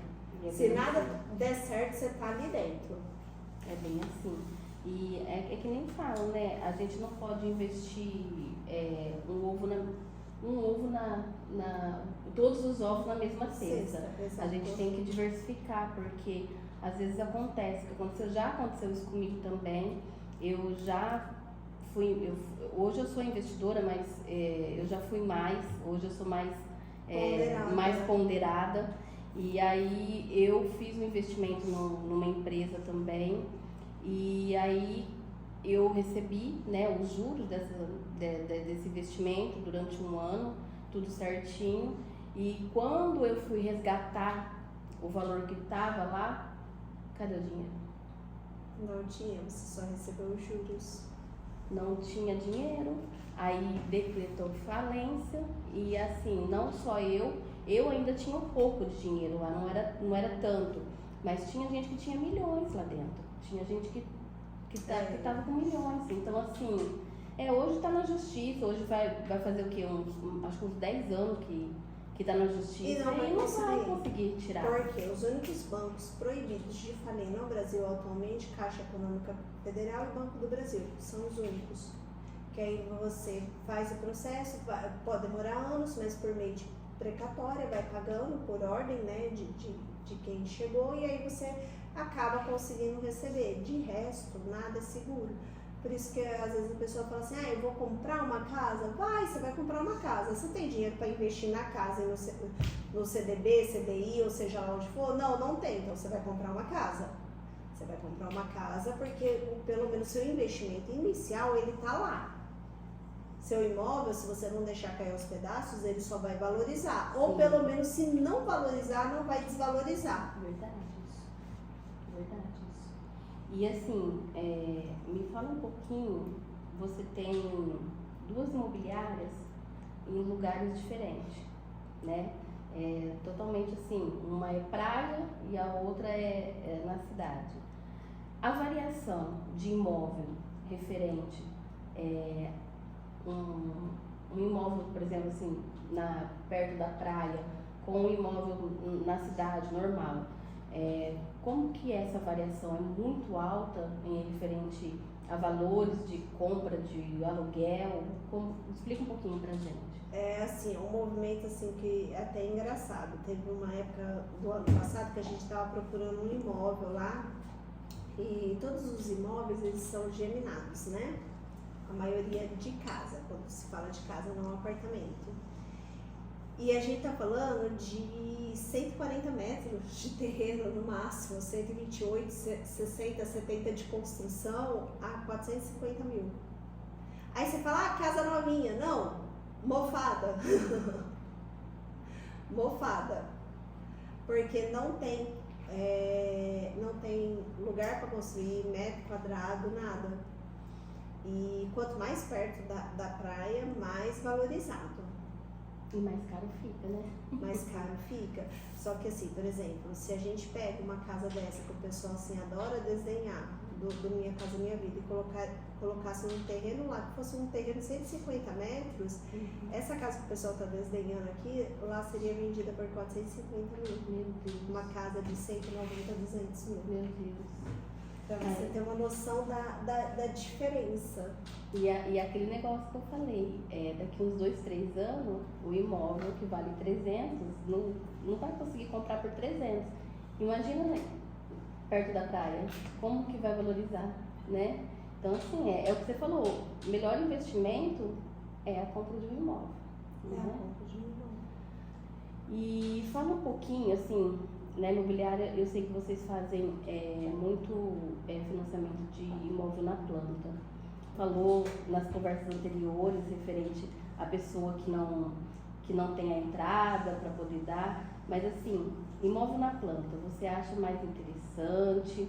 Se nada der certo, você tá ali dentro. É bem assim. E é que nem falam, né? A gente não pode investir todos os ovos na mesma cesta. A gente tem que diversificar, porque às vezes acontece, já aconteceu isso comigo também. Hoje eu sou investidora, mas eu já fui hoje eu sou mais ponderada. E aí eu fiz um investimento numa empresa também, e aí eu recebi, né, os juros desse investimento durante um ano, tudo certinho. E quando eu fui resgatar o valor que estava lá, cadê o dinheiro? Não tinha, você só recebeu os juros. Não tinha dinheiro, aí decretou falência e assim, não só eu ainda tinha um pouco de dinheiro lá, não era tanto, mas tinha gente que tinha milhões lá dentro, tinha gente que tava com milhões, então assim, hoje tá na justiça, hoje vai fazer o quê? Acho que uns 10 anos que tá na justiça E não vai conseguir tirar. Porque os únicos bancos proibidos de falir no Brasil atualmente, Caixa Econômica Federal e Banco do Brasil, são os únicos. Que aí você faz o processo, pode demorar anos, mas por meio de precatória, vai pagando por ordem, né, de quem chegou, e aí você acaba conseguindo receber. De resto, nada é seguro. Por isso que às vezes a pessoa fala assim, eu vou comprar uma casa. Você vai comprar uma casa. Você tem dinheiro para investir na casa e no CDB, CDI, ou seja lá onde for? Não tem. Então você vai comprar uma casa. Você vai comprar uma casa porque pelo menos seu investimento inicial, ele está lá. Seu imóvel, se você não deixar cair aos pedaços, ele só vai valorizar. Ou pelo menos, se não valorizar, não vai desvalorizar. Verdade isso. E assim, me fala um pouquinho, você tem 2 imobiliárias em lugares diferentes, né? Totalmente assim, uma é praia e a outra é na cidade. A variação de imóvel referente um imóvel, por exemplo, assim, perto da praia, com um imóvel na cidade normal, como que essa variação é muito alta em referente a valores de compra de aluguel? Explica um pouquinho pra gente. Assim, um movimento assim que é até engraçado. Teve uma época do ano passado que a gente estava procurando um imóvel lá e todos os imóveis eles são geminados, né? A maioria de casa, quando se fala de casa, não apartamento. E a gente tá falando de 140 metros de terreno no máximo, 128, 60, 70 de construção a 450 mil. Aí você fala, casa novinha. Não, mofada. Mofada. Porque não tem lugar para construir, metro quadrado, nada. E quanto mais perto da praia, mais valorizado. E mais caro fica, né? Mais caro fica. Só que assim, por exemplo, se a gente pega uma casa dessa que o pessoal assim adora desdenhar, do Minha Casa Minha Vida, e colocasse um terreno lá, que fosse um terreno de 150 metros, essa casa que o pessoal está desdenhando aqui, lá seria vendida por 450 mil. Meu Deus. Uma casa de 190, 200 mil. Meu Deus. Pra você ter uma noção da diferença. E aquele negócio que eu falei, daqui uns 2, 3 anos, o imóvel que vale 300, não vai conseguir comprar por 300. Imagina, né, perto da praia, como que vai valorizar, né? Então, assim, é o que você falou, o melhor investimento é a compra de um imóvel. É a compra de um imóvel. E fala um pouquinho, assim, na imobiliária, eu sei que vocês fazem muito financiamento de imóvel na planta. Falou nas conversas anteriores referente à pessoa que não tem a entrada para poder dar, mas assim, imóvel na planta, você acha mais interessante?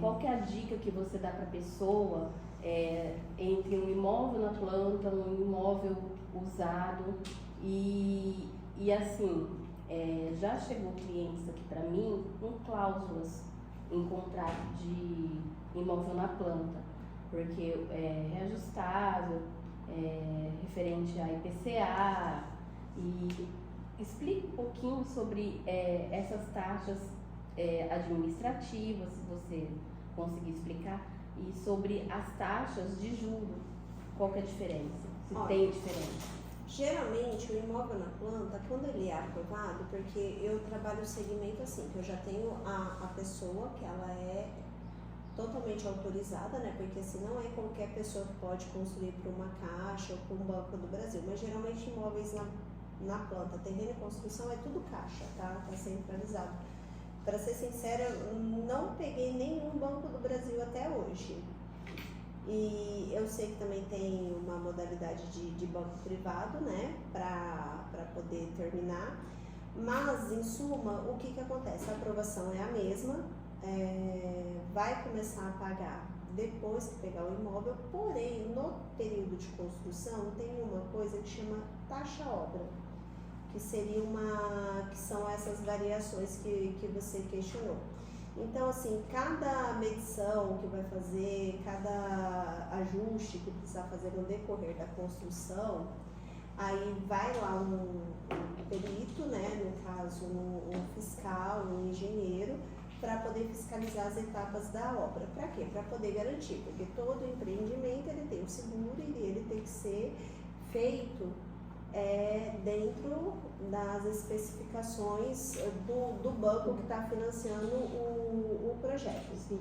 Qual que é a dica que você dá para a pessoa entre um imóvel na planta, um imóvel usado e assim, já chegou clientes aqui para mim com cláusulas em contrato de imóvel na planta, porque é reajustável, referente a IPCA, e explica um pouquinho sobre essas taxas administrativas, se você conseguir explicar, e sobre as taxas de juros, qual que é a diferença, se tem diferença. Geralmente, o imóvel na planta, quando ele é aprovado, porque eu trabalho o segmento assim, que eu já tenho a pessoa que ela é totalmente autorizada, né? Porque assim, não é qualquer pessoa que pode construir para uma Caixa ou para um Banco do Brasil, mas geralmente imóveis na planta, terreno e construção é tudo Caixa, tá? Tá centralizado. Para ser sincera, eu não peguei nenhum Banco do Brasil até hoje. E eu sei que também tem uma modalidade de banco privado, né, para poder terminar. Mas, em suma, o que acontece? A aprovação é a mesma, vai começar a pagar depois que pegar o imóvel, porém, no período de construção, tem uma coisa que chama taxa obra, que são essas variações que você questionou. Então, assim, cada medição que vai fazer, cada ajuste que precisar fazer no decorrer da construção, aí vai lá um perito, né, no caso um fiscal, um engenheiro, para poder fiscalizar as etapas da obra. Para quê? Para poder garantir, porque todo empreendimento ele tem um seguro e ele tem que ser feito dentro das especificações do banco que está financiando o projeto. Sim.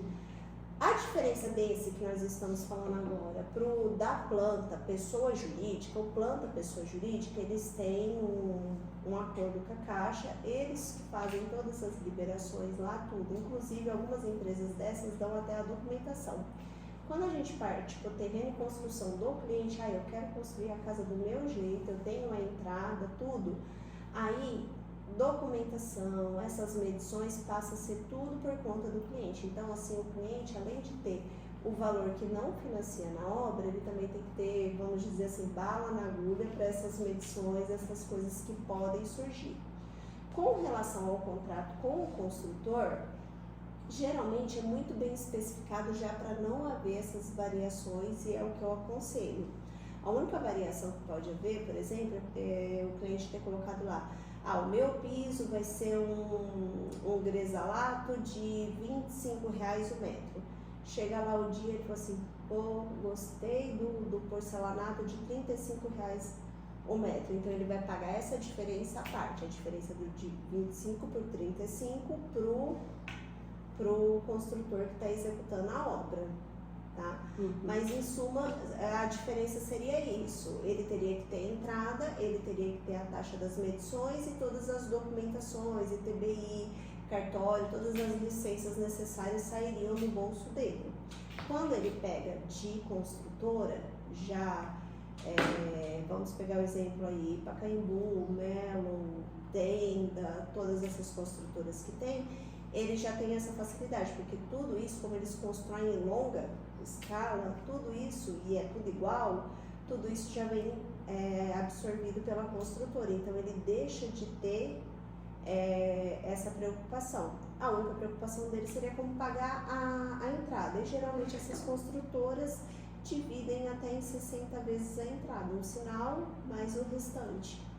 A diferença desse que nós estamos falando agora pro da planta pessoa jurídica, o planta pessoa jurídica, eles têm um acordo com a Caixa, eles fazem todas as liberações lá, tudo. Inclusive, algumas empresas dessas dão até a documentação. Quando a gente parte para o terreno e construção do cliente, eu quero construir a casa do meu jeito, eu tenho a entrada, tudo, aí documentação, essas medições passam a ser tudo por conta do cliente. Então, assim, o cliente, além de ter o valor que não financia na obra, ele também tem que ter, vamos dizer assim, bala na agulha para essas medições, essas coisas que podem surgir. Com relação ao contrato com o construtor, geralmente é muito bem especificado já para não haver essas variações e é o que eu aconselho. A única variação que pode haver, por exemplo, é o cliente ter colocado lá, o meu piso vai ser um gresalato de R$25 o metro. Chega lá o dia e ele fala assim, gostei do porcelanato de R$35 o metro. Então ele vai pagar essa diferença à parte, a diferença de 25 por 35 pro construtor que está executando a obra, tá? Mas em suma, a diferença seria isso, ele teria que ter a entrada, ele teria que ter a taxa das medições e todas as documentações, ITBI, cartório, todas as licenças necessárias sairiam do bolso dele. Quando ele pega de construtora, já, vamos pegar o exemplo aí, Pacaembu, Melo, Tenda, todas essas construtoras que tem, ele já tem essa facilidade, porque tudo isso, como eles constroem em longa escala, tudo isso, e é tudo igual, tudo isso já vem absorvido pela construtora, então ele deixa de ter essa preocupação. A única preocupação dele seria como pagar a entrada, e geralmente essas construtoras dividem até em 60 vezes a entrada, um sinal mais o restante.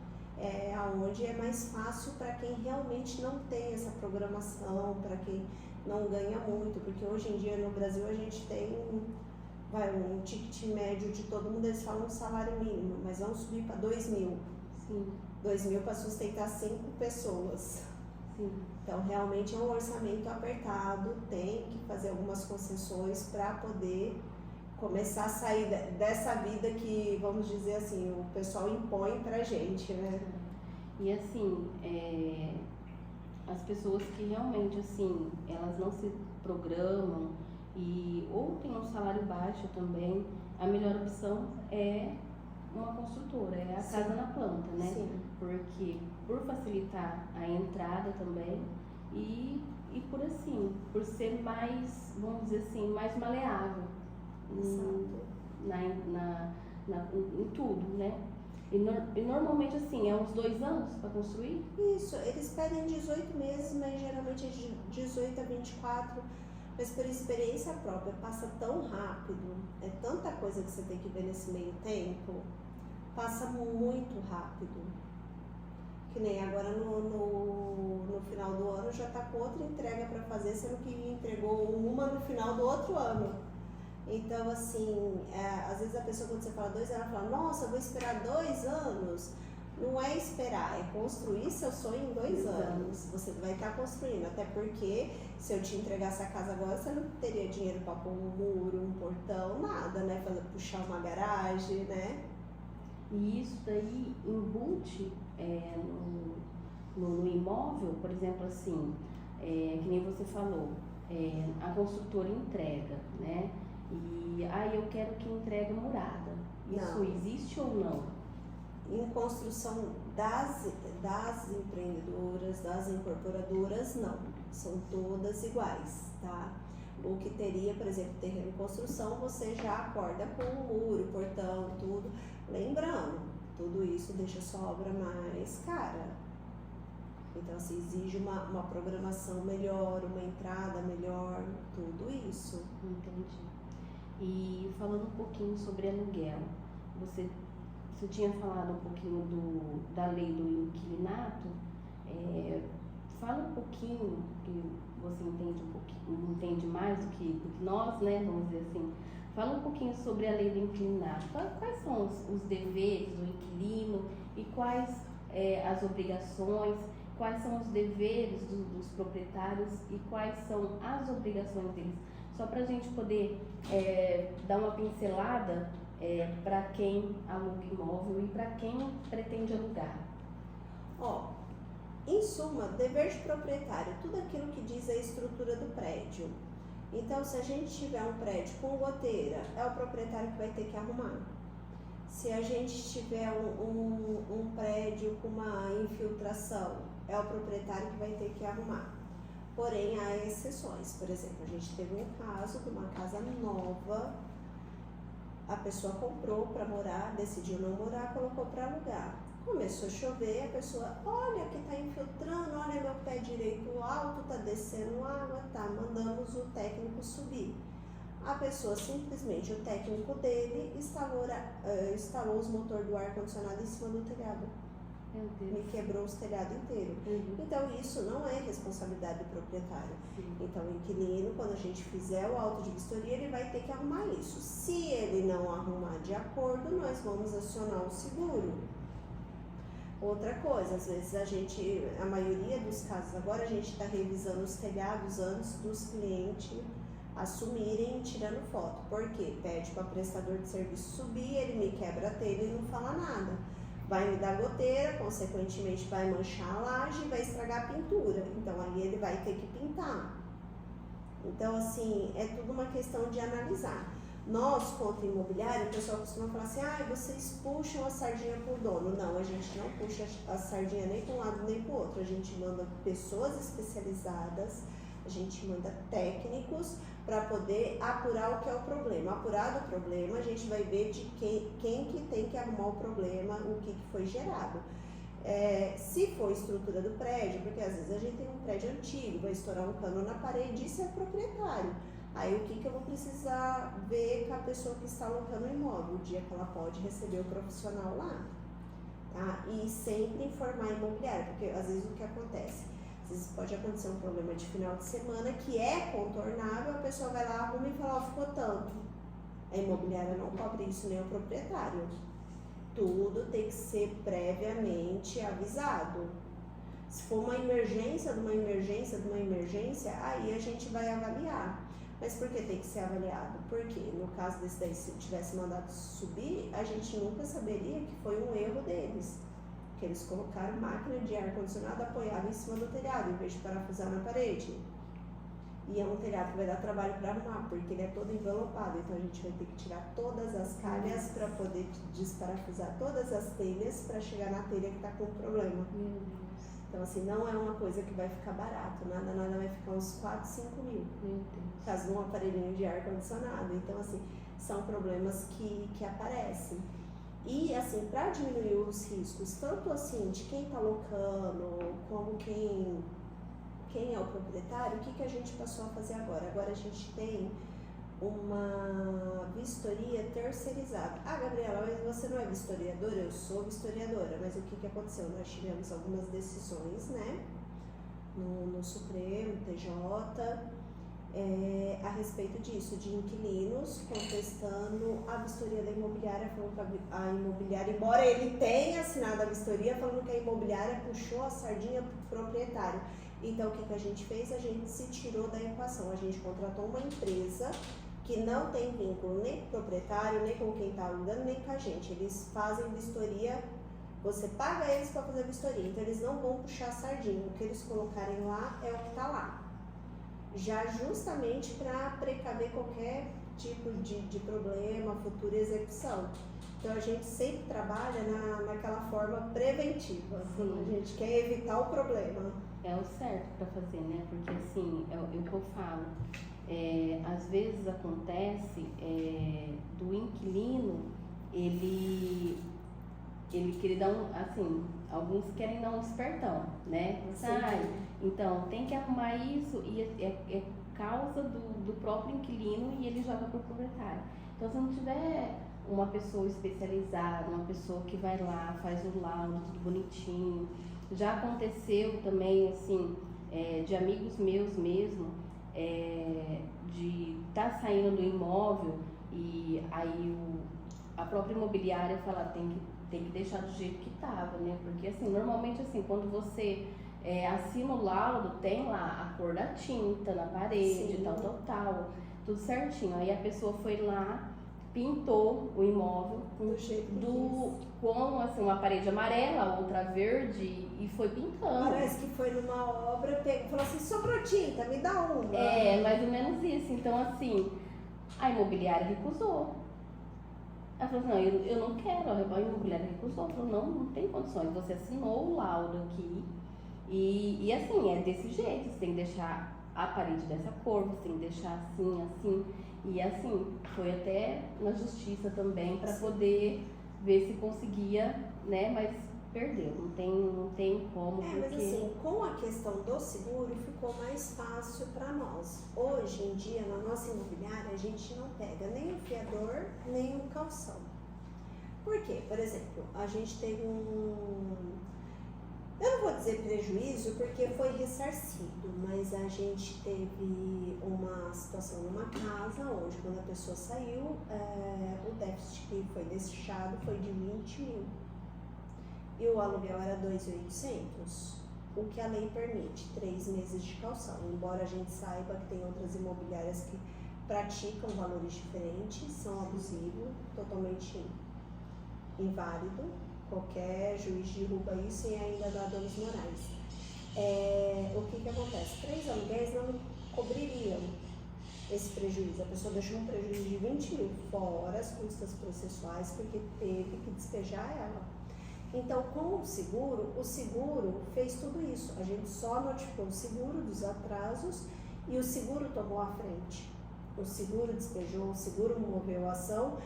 Onde é mais fácil para quem realmente não tem essa programação, para quem não ganha muito, porque hoje em dia no Brasil a gente tem um ticket médio de todo mundo, eles falam um salário mínimo, mas vamos subir para 2.000. Sim. 2.000 para sustentar 5 pessoas. Sim. Então realmente é um orçamento apertado, tem que fazer algumas concessões para poder começar a sair dessa vida que, vamos dizer assim, o pessoal impõe pra gente, né? E assim, as pessoas que realmente, assim, elas não se programam ou tem um salário baixo também, a melhor opção é uma construtora, é a casa na planta, né? Sim. Porque por facilitar a entrada também e por ser mais, vamos dizer assim, mais maleável. Em tudo, né? E normalmente assim, é uns 2 anos para construir? Isso, eles pedem 18 meses, mas geralmente é de 18 a 24, mas por experiência própria, passa tão rápido, é tanta coisa que você tem que ver nesse meio tempo, passa muito rápido. Que nem agora no final do ano já tá com outra entrega para fazer, sendo que entregou uma no final do outro ano. Então, assim, às vezes a pessoa, quando você fala 2 anos, ela fala, nossa, eu vou esperar 2 anos. Não é esperar, é construir seu sonho em 2 anos. Você vai estar construindo, até porque se eu te entregasse a casa agora, você não teria dinheiro para pôr um muro, um portão, nada, né? Puxar uma garagem, né? E isso daí embute no imóvel, por exemplo, assim, que nem você falou, a construtora entrega, né? E aí eu quero que entregue morada. Isso Não. existe ou não? Em construção das empreendedoras, das incorporadoras, não. São todas iguais, tá? O que teria, por exemplo, terreno em construção, você já acorda com o muro, portão, tudo. Lembrando, tudo isso deixa a sua obra mais cara. Então, assim, exige uma programação melhor, uma entrada melhor, tudo isso. Entendi. E falando um pouquinho sobre aluguel, você tinha falado um pouquinho da lei do inquilinato. Fala um pouquinho, que você entende mais do que nós, né? Vamos dizer assim. Fala um pouquinho sobre a lei do inquilinato. Quais são os deveres do inquilino e quais as obrigações, quais são os deveres dos proprietários e quais são as obrigações deles? Só para a gente poder dar uma pincelada para quem aluga imóvel e para quem pretende alugar. Em suma, dever de proprietário, tudo aquilo que diz a estrutura do prédio. Então, se a gente tiver um prédio com goteira, é o proprietário que vai ter que arrumar. Se a gente tiver um prédio com uma infiltração, é o proprietário que vai ter que arrumar. Porém, há exceções. Por exemplo, a gente teve um caso de uma casa nova, a pessoa comprou para morar, decidiu não morar, colocou para alugar. Começou a chover, a pessoa, olha que está infiltrando, olha meu pé direito alto, está descendo água, tá, mandamos o técnico subir. A pessoa simplesmente, o técnico dele instalou os motores do ar-condicionado em cima do telhado. Meu Deus. Me quebrou os telhados inteiros. Então isso não é responsabilidade do proprietário. Sim. Então o inquilino, quando a gente fizer o auto de vistoria, ele vai ter que arrumar isso. Se ele não arrumar de acordo, nós vamos acionar o seguro. Outra coisa, às vezes a maioria dos casos agora, a gente está revisando os telhados antes dos clientes assumirem e tirando foto. Por quê? Pede para o prestador de serviço subir, ele me quebra a telha e não fala nada. Vai me dar goteira, consequentemente vai manchar a laje e vai estragar a pintura. Então aí ele vai ter que pintar. Então assim, é tudo uma questão de analisar. Nós, contra imobiliário, o pessoal costuma falar assim, vocês puxam a sardinha pro dono. Não, a gente não puxa a sardinha nem para um lado nem para o outro. A gente manda pessoas especializadas, a gente manda técnicos para poder apurar o que é o problema. Apurado o problema, a gente vai ver de quem que tem que arrumar o problema, o que foi gerado. Se for estrutura do prédio, porque às vezes a gente tem um prédio antigo, vai estourar um cano na parede, isso é proprietário. Aí o que eu vou precisar ver com a pessoa que está alocando o imóvel, o dia que ela pode receber o profissional lá, tá? E sempre informar a imobiliária, porque às vezes o que acontece? Às vezes pode acontecer um problema de final de semana que é contornável, a pessoa vai lá, arruma e fala, ficou tanto. A imobiliária não cobre isso, nem o proprietário. Tudo tem que ser previamente avisado. Se for uma emergência, aí a gente vai avaliar. Mas por que tem que ser avaliado? Porque no caso desse daí, se tivesse mandado subir, a gente nunca saberia que foi um erro deles. Que eles colocaram máquina de ar-condicionado apoiada em cima do telhado, em vez de parafusar na parede. E é um telhado que vai dar trabalho para arrumar, porque ele é todo envelopado. Então a gente vai ter que tirar todas as calhas para poder desparafusar todas as telhas para chegar na telha que está com problema. Então assim, não é uma coisa que vai ficar barato, nada vai ficar uns 4, 5 mil. Por causa de um aparelhinho de ar-condicionado. Então assim, são problemas que aparecem. E assim, para diminuir os riscos, tanto assim de quem está alocando, como quem é o proprietário, o que a gente passou a fazer agora? Agora a gente tem uma vistoria terceirizada. Gabriela, mas você não é vistoriadora? Eu sou vistoriadora, mas o que aconteceu? Nós tivemos algumas decisões, né, no Supremo, TJ, a respeito disso, de inquilinos contestando a vistoria da imobiliária, falando que a imobiliária, embora ele tenha assinado a vistoria, falando que a imobiliária puxou a sardinha para o proprietário. Então, o que a gente fez? A gente se tirou da equação, a gente contratou uma empresa que não tem vínculo nem com o proprietário, nem com quem está alugando, nem com a gente. Eles fazem vistoria, você paga eles para fazer vistoria, então eles não vão puxar a sardinha, o que eles colocarem lá é o que está lá. Já justamente para precaver qualquer tipo de problema, futura execução. Então a gente sempre trabalha naquela forma preventiva. Sim. A gente quer evitar o problema. É o certo para fazer, né? Porque assim, é o que eu falo. Às vezes acontece do inquilino, ele querer dar assim, alguns querem dar um espertão, né? Então tem que arrumar isso e é causa do próprio inquilino e ele joga pro proprietário. Então se não tiver uma pessoa especializada, uma pessoa que vai lá, faz o laudo, tudo bonitinho. Já aconteceu também, assim, de amigos meus mesmo, de estar saindo do imóvel e aí a própria imobiliária fala, tem que deixar do jeito que estava, né? Porque assim, normalmente assim, quando você assina o laudo, tem lá a cor da tinta na parede, Sim. tal, tudo certinho. Aí a pessoa foi lá, pintou o imóvel com assim, uma parede amarela, outra verde e foi pintando. Parece que foi numa obra, falou assim, sobrou tinta, me dá uma. Mais ou menos isso. Então assim, a imobiliária recusou. Ela falou assim, não, eu não quero. A imobiliária recusou, falou, não tem condições. Você assinou o laudo aqui e assim, é desse jeito, você tem que deixar a parede dessa cor, você tem que deixar assim. E assim, foi até na justiça também para poder ver se conseguia, né? Mas perdeu, não tem como. Mas assim, com a questão do seguro ficou mais fácil para nós. Hoje em dia, na nossa imobiliária, a gente não pega nem o fiador, nem o calção. Por quê? Por exemplo, a gente teve eu não vou dizer prejuízo porque foi ressarcido, mas a gente teve uma situação numa casa hoje, quando a pessoa saiu, o déficit que foi deixado foi de 20 mil. E o aluguel era 2.800, o que a lei permite, 3 meses de calção. Embora a gente saiba que tem outras imobiliárias que praticam valores diferentes, são abusivos, totalmente inválido. Qualquer juiz derruba isso e ainda dá danos morais. O que acontece? 3 aluguéis não cobririam esse prejuízo. A pessoa deixou um prejuízo de 20 mil fora as custas processuais porque teve que despejar ela. Então, com o seguro fez tudo isso. A gente só notificou o seguro dos atrasos e o seguro tomou a frente. O seguro despejou, o seguro moveu a ação.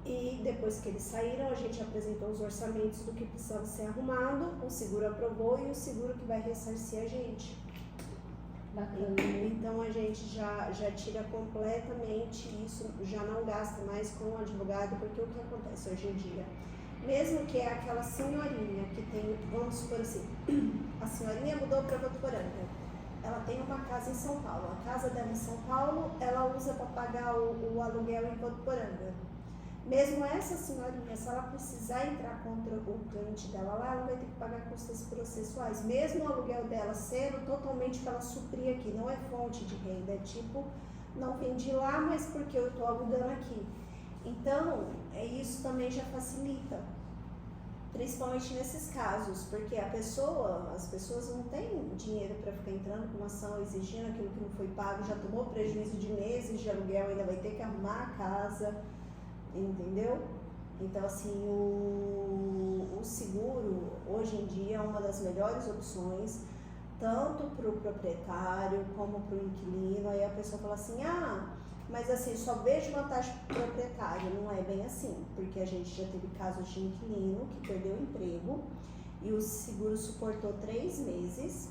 E depois que eles saíram, a gente apresentou os orçamentos do que precisava ser arrumado, o seguro aprovou e o seguro que vai ressarcir a gente. Bacana. Então a gente já tira completamente isso, já não gasta mais com o advogado, porque o que acontece hoje em dia? Mesmo que é aquela senhorinha que tem, vamos supor assim, a senhorinha mudou para Votuporanga, ela tem uma casa em São Paulo, a casa dela em São Paulo, ela usa para pagar o aluguel em Votuporanga. Mesmo essa senhorinha, se ela precisar entrar contra o cliente dela lá, ela vai ter que pagar custas processuais. Mesmo o aluguel dela sendo totalmente para ela suprir aqui, não é fonte de renda, é tipo, não vendi lá, mas porque eu estou alugando aqui. Então, isso também já facilita, principalmente nesses casos, porque as pessoas não têm dinheiro para ficar entrando com uma ação exigindo aquilo que não foi pago, já tomou prejuízo de meses de aluguel, ainda vai ter que arrumar a casa. Entendeu? Então, assim, o seguro, hoje em dia, é uma das melhores opções, tanto para o proprietário como para o inquilino. Aí a pessoa fala assim, mas assim, só vejo vantagem para o proprietário. Não é bem assim, porque a gente já teve casos de inquilino que perdeu o emprego e o seguro suportou 3 meses,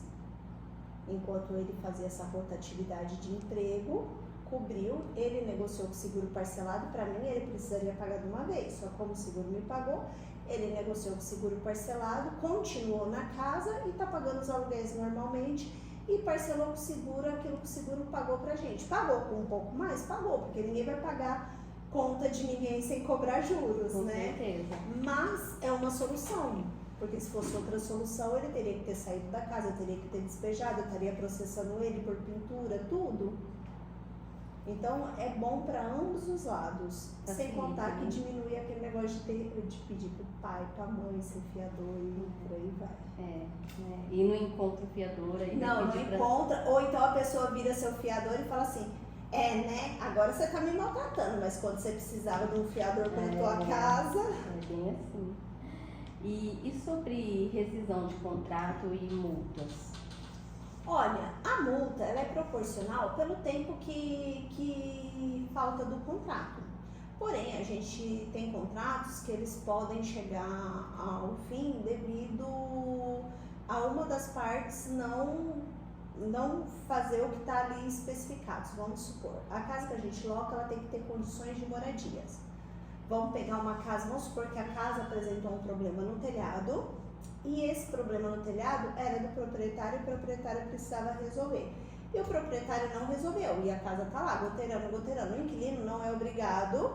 enquanto ele fazia essa rotatividade de emprego, cobriu, ele negociou com o seguro parcelado, para mim ele precisaria pagar de uma vez, só como o seguro me pagou, ele negociou com o seguro parcelado, continuou na casa e está pagando os aluguéis normalmente e parcelou com o seguro aquilo que o seguro pagou pra gente. Pagou com um pouco mais? Pagou, porque ninguém vai pagar conta de ninguém sem cobrar juros, com né? certeza. Mas é uma solução, porque se fosse outra solução, ele teria que ter saído da casa, teria que ter despejado, eu estaria processando ele por pintura, tudo. Então, é bom para ambos os lados, sem contar que diminui aquele negócio de pedir pro pai, pra mãe ser fiador e por aí vai. E não encontra o fiador aí. Não encontra, ou então a pessoa vira seu fiador e fala assim, É, né? Agora você tá me maltratando, mas quando você precisava de um fiador pra tua casa... É bem assim. E sobre rescisão de contrato e multas? Olha, a multa ela é proporcional pelo tempo que falta do contrato. Porém, a gente tem contratos que eles podem chegar ao fim devido a uma das partes não fazer o que está ali especificado. Vamos supor, a casa que a gente loca, ela tem que ter condições de moradias. Vamos pegar uma casa, vamos supor que a casa apresentou um problema no telhado e esse problema no telhado era do proprietário e o proprietário precisava resolver. E o proprietário não resolveu e a casa está lá, goteirando, goteirando. O inquilino não é obrigado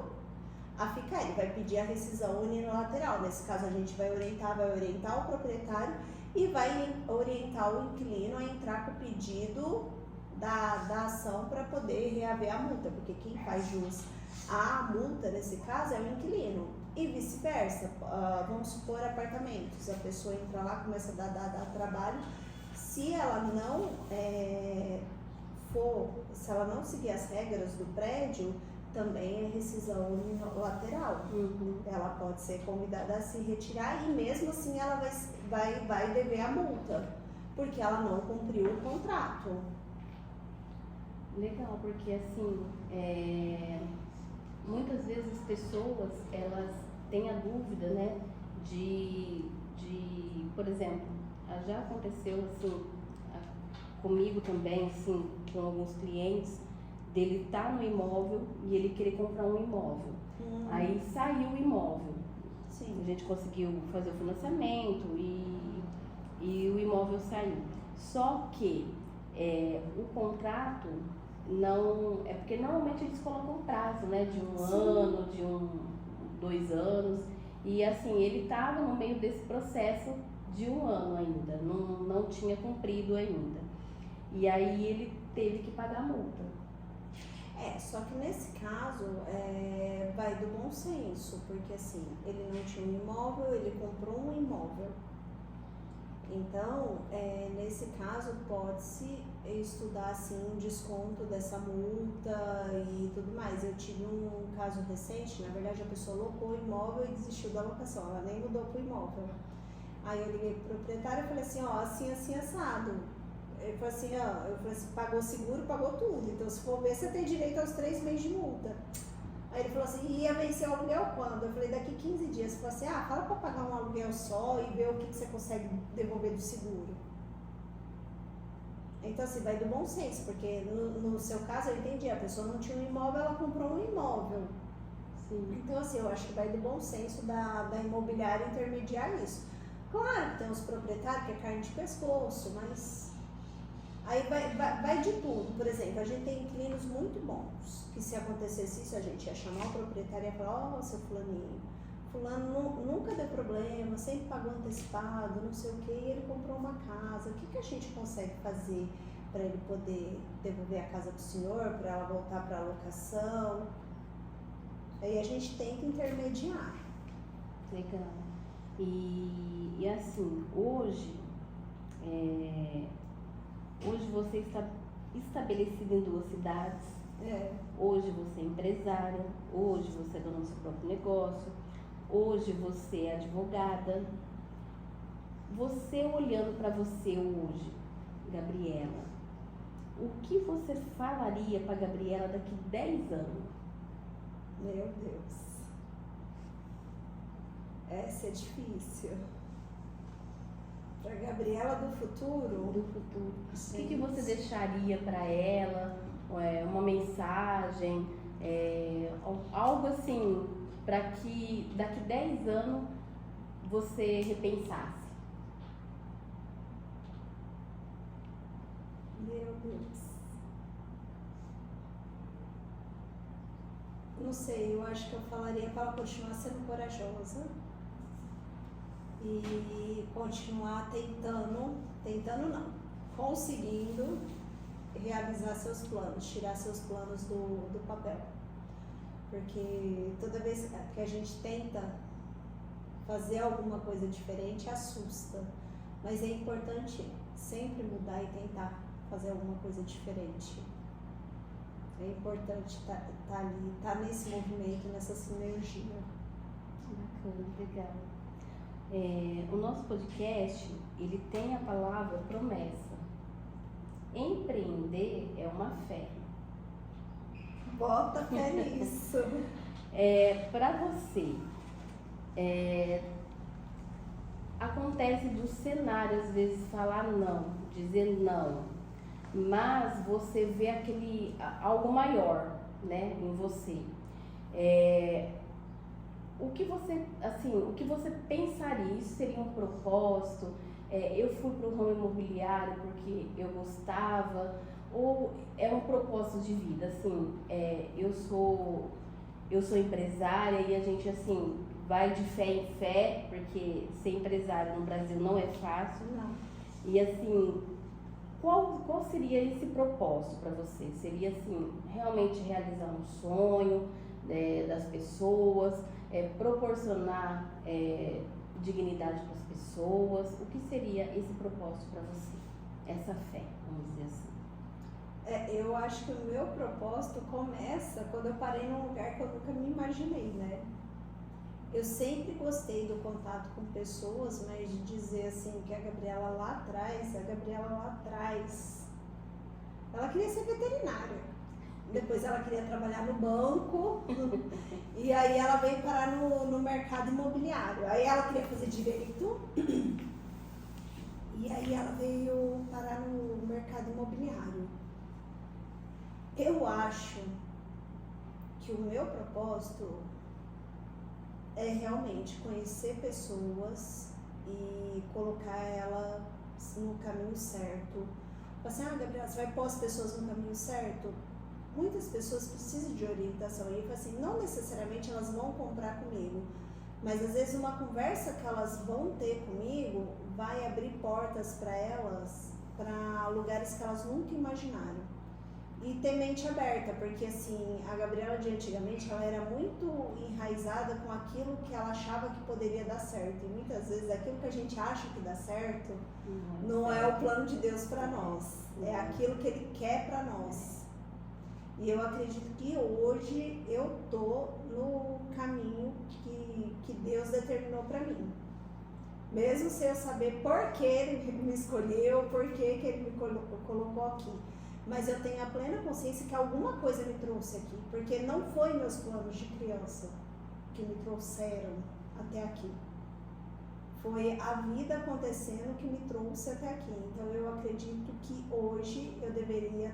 a ficar, ele vai pedir a rescisão unilateral. Nesse caso a gente vai orientar o proprietário e vai orientar o inquilino a entrar com o pedido da ação para poder reaver a multa, porque quem faz jus à multa nesse caso é o inquilino. E vice-versa, vamos supor apartamentos, a pessoa entra lá, começa a dar trabalho, se ela não se ela não seguir as regras do prédio, também é rescisão unilateral. Ela pode ser convidada a se retirar e mesmo assim ela vai dever a multa, porque ela não cumpriu o contrato. Legal, porque assim, muitas vezes as pessoas, elas têm a dúvida, né, por exemplo, já aconteceu assim, comigo também, assim, com alguns clientes, dele estar no imóvel e ele querer comprar um imóvel. Aí saiu o imóvel. Sim. A gente conseguiu fazer o financiamento e o imóvel saiu. Só que o contrato não... É porque normalmente eles colocam um prazo, né? De um ano, de 2 anos. E assim, ele estava no meio desse processo de 1 ano ainda. Não tinha cumprido ainda. E aí ele teve que pagar a multa. Só que nesse caso vai do bom senso, porque assim, ele não tinha um imóvel, ele comprou um imóvel. Então, nesse caso, pode-se estudar assim, um desconto dessa multa e tudo mais. Eu tive um caso recente, na verdade a pessoa locou o imóvel e desistiu da locação, ela nem mudou para o imóvel. Aí eu liguei pro proprietário e falei assim, assim, assim, assado. Ele falou assim, pagou seguro, pagou tudo. Então, se for ver, você tem direito aos 3 meses de multa. Aí ele falou assim, ia vencer o aluguel quando? Eu falei, daqui 15 dias. Ele falou assim, fala pra pagar um aluguel só e ver o que você consegue devolver do seguro. Então, assim, vai do bom senso, porque no seu caso, eu entendi, a pessoa não tinha um imóvel, ela comprou um imóvel. Sim. Então, assim, eu acho que vai do bom senso da imobiliária intermediar isso. Claro que tem uns proprietários que é carne de pescoço, mas... Aí vai de tudo. Por exemplo, a gente tem inquilinos muito bons, que se acontecesse isso, a gente ia chamar o proprietário e ia falar, seu fulaninho, fulano nunca deu problema, sempre pagou antecipado, não sei o que, e ele comprou uma casa. O que a gente consegue fazer para ele poder devolver a casa do senhor, para ela voltar para a locação? Aí a gente tenta intermediar. Legal. E assim, hoje você está estabelecida em 2 cidades, hoje você é empresária, hoje você é dona do seu próprio negócio, hoje você é advogada. Você olhando para você hoje, Gabriela, o que você falaria para Gabriela daqui 10 anos? Meu Deus, essa é difícil. Para Gabriela do futuro? Do futuro. O que você deixaria para ela? Uma mensagem? Algo assim, para que daqui 10 anos você repensasse? Meu Deus. Não sei, eu acho que eu falaria para ela continuar sendo corajosa. E continuar conseguindo realizar seus planos, tirar seus planos do papel. Porque toda vez que a gente tenta fazer alguma coisa diferente, assusta. Mas é importante sempre mudar e tentar fazer alguma coisa diferente. É importante estar ali, estar nesse movimento, nessa sinergia. Bacana, legal. O nosso podcast, ele tem a palavra promessa. Empreender é uma fé. Bota fé nisso. Para você, acontece do cenário às vezes falar não, dizer não, mas você vê algo maior, né, em você. O que você pensaria? Isso seria um propósito? Eu fui para o ramo imobiliário porque eu gostava, ou é um propósito de vida? Assim, eu sou empresária e a gente assim vai de fé em fé, porque ser empresário no Brasil não é fácil. Não. E assim, qual seria esse propósito para você? Seria assim, realmente realizar um sonho das pessoas, proporcionar dignidade para as pessoas? O que seria esse propósito para você? Essa fé, vamos dizer assim. Eu acho que o meu propósito começa quando eu parei num lugar que eu nunca me imaginei, né? Eu sempre gostei do contato com pessoas, mas de dizer assim que a Gabriela lá atrás, ela queria ser veterinária. Depois ela queria trabalhar no banco e aí ela veio parar no mercado imobiliário. Aí ela queria fazer direito e aí ela veio parar no mercado imobiliário. Eu acho que o meu propósito é realmente conhecer pessoas e colocar elas no caminho certo. Assim, Gabriela, você vai pôr as pessoas no caminho certo? Muitas pessoas precisam de orientação e assim, não necessariamente elas vão comprar comigo, mas às vezes uma conversa que elas vão ter comigo vai abrir portas para elas, para lugares que elas nunca imaginaram. E ter mente aberta, porque assim, a Gabriela de antigamente, ela era muito enraizada com aquilo que ela achava que poderia dar certo. E muitas vezes aquilo que a gente acha que dá certo não é o plano de Deus para nós, é aquilo que Ele quer para nós. E eu acredito que hoje eu tô no caminho que Deus determinou para mim. Mesmo sem eu saber por que Ele me escolheu, por que Ele me colocou aqui. Mas eu tenho a plena consciência que alguma coisa me trouxe aqui, porque não foi meus planos de criança que me trouxeram até aqui. Foi a vida acontecendo que me trouxe até aqui. Então eu acredito que hoje eu deveria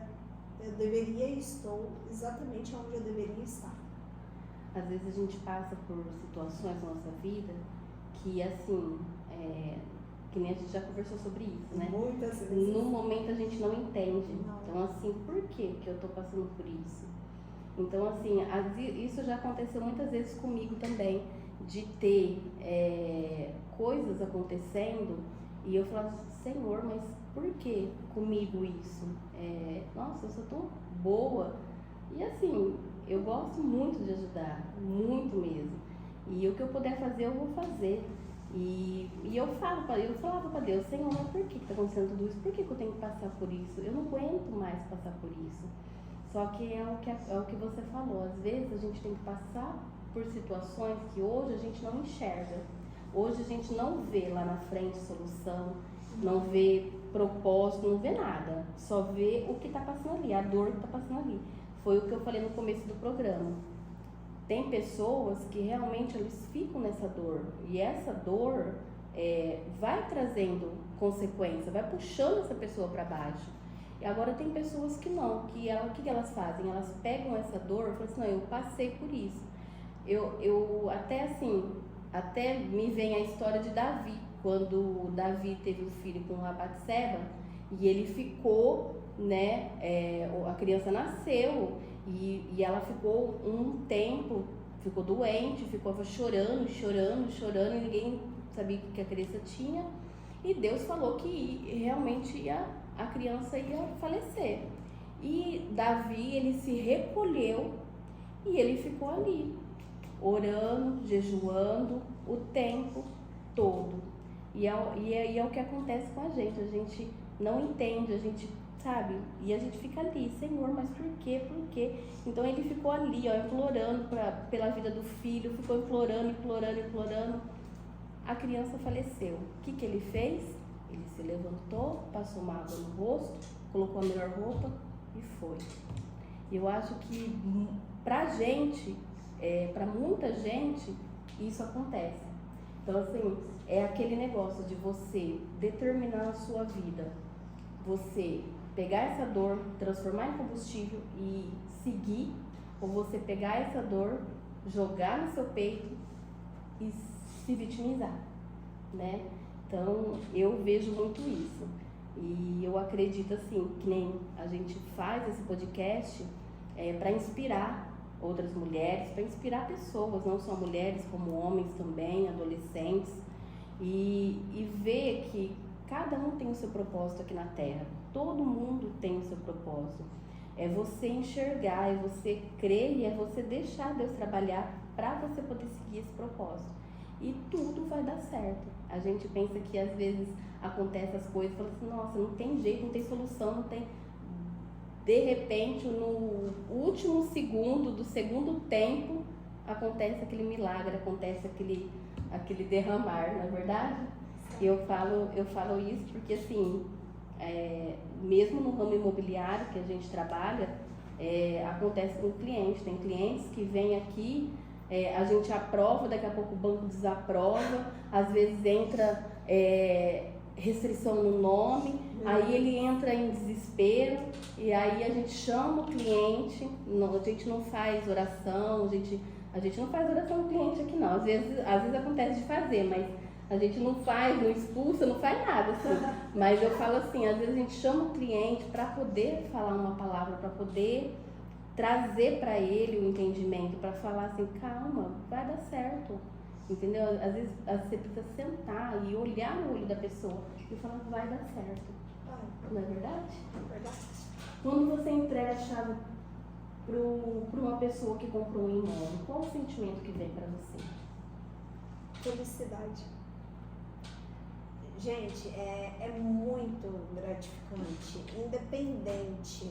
e estou exatamente onde eu deveria estar. Às vezes a gente passa por situações na nossa vida que assim, que nem a gente já conversou sobre isso, né? Muitas vezes. No momento a gente não entende. Não. Então assim, por que eu tô passando por isso? Então assim, isso já aconteceu muitas vezes comigo também, de ter coisas acontecendo e eu falava, Senhor, mas por que comigo isso? Nossa, eu só tô boa. E assim, eu gosto muito de ajudar, muito mesmo. E o que eu puder fazer, eu vou fazer. E eu falava para Deus, Senhor, mas por que está acontecendo tudo isso? Por que eu tenho que passar por isso? Eu não aguento mais passar por isso. Só que é o que você falou, às vezes a gente tem que passar por situações que hoje a gente não enxerga. Hoje a gente não vê lá na frente solução, não vê propósito, não vê nada. Só vê o que está passando ali, a dor que está passando ali. Foi o que eu falei no começo do programa. Tem pessoas que realmente eles ficam nessa dor e essa dor vai trazendo consequência, vai puxando essa pessoa para baixo. E agora tem pessoas que não, o que elas fazem? Elas pegam essa dor e falam assim, não, eu passei por isso. Eu até me vem a história de Davi, quando Davi teve um filho com Batseba e ele ficou, né, a criança nasceu. E ela ficou um tempo, ficou doente, ficou chorando, e ninguém sabia o que a criança tinha. E Deus falou que realmente a criança ia falecer. E Davi, ele se recolheu e ele ficou ali, orando, jejuando o tempo todo. E é o que acontece com a gente não entende, a gente sabe? E a gente fica ali, Senhor, mas por quê? Por quê? Então ele ficou ali, ó, implorando pela vida do filho, ficou implorando, implorando, implorando. A criança faleceu. O que que ele fez? Ele se levantou, passou uma água no rosto, colocou a melhor roupa e foi. Eu acho que pra gente, pra muita gente, isso acontece. Então, assim, é aquele negócio de você determinar a sua vida, você pegar essa dor, transformar em combustível e seguir, ou você pegar essa dor, jogar no seu peito e se vitimizar, né? Então, eu vejo muito isso. E eu acredito, assim, que nem a gente faz esse podcast para inspirar outras mulheres, para inspirar pessoas, não só mulheres, como homens também, adolescentes, e ver que cada um tem o seu propósito aqui na Terra. Todo mundo tem o seu propósito. É você enxergar, é você crer e é você deixar Deus trabalhar para você poder seguir esse propósito. E tudo vai dar certo. A gente pensa que às vezes acontecem as coisas e fala assim, nossa, não tem jeito, não tem solução, não tem... De repente, no último segundo do segundo tempo, acontece aquele milagre, acontece aquele derramar, não é verdade? Eu falo isso porque, assim, mesmo no ramo imobiliário que a gente trabalha, acontece com o cliente. Tem clientes que vêm aqui, a gente aprova, daqui a pouco o banco desaprova, às vezes entra restrição no nome, aí ele entra em desespero e aí a gente chama o cliente, a gente não faz oração, a gente não faz oração no cliente aqui não, às vezes acontece de fazer, mas a gente não faz, não expulsa, não faz nada assim. Mas eu falo assim, às vezes a gente chama o cliente para poder falar uma palavra, para poder trazer para ele o entendimento, para falar assim, calma, vai dar certo. Entendeu? Às vezes você precisa sentar e olhar no olho da pessoa e falar, vai dar certo. Não é verdade? É verdade. Quando você entrega a chave para uma pessoa que comprou um imóvel, qual o sentimento que vem para você? Felicidade. Gente, é muito gratificante, independente.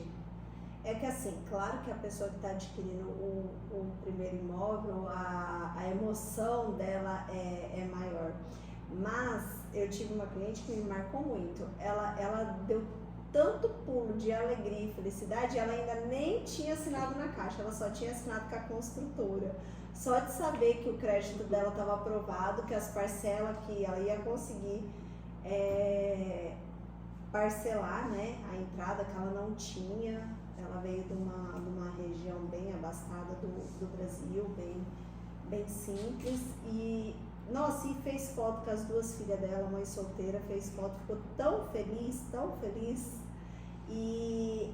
É que assim, claro que a pessoa que está adquirindo o primeiro imóvel, a emoção dela é maior. Mas eu tive uma cliente que me marcou muito. Ela deu tanto pulo de alegria e felicidade, ela ainda nem tinha assinado na Caixa, ela só tinha assinado com a construtora. Só de saber que o crédito dela estava aprovado, que as parcelas que ela ia conseguir parcelar, né, a entrada que ela não tinha. Ela veio de uma região bem abastada do Brasil, bem simples. E, nossa, e fez foto com as duas filhas dela, mãe solteira, fez foto, ficou tão feliz, tão feliz. E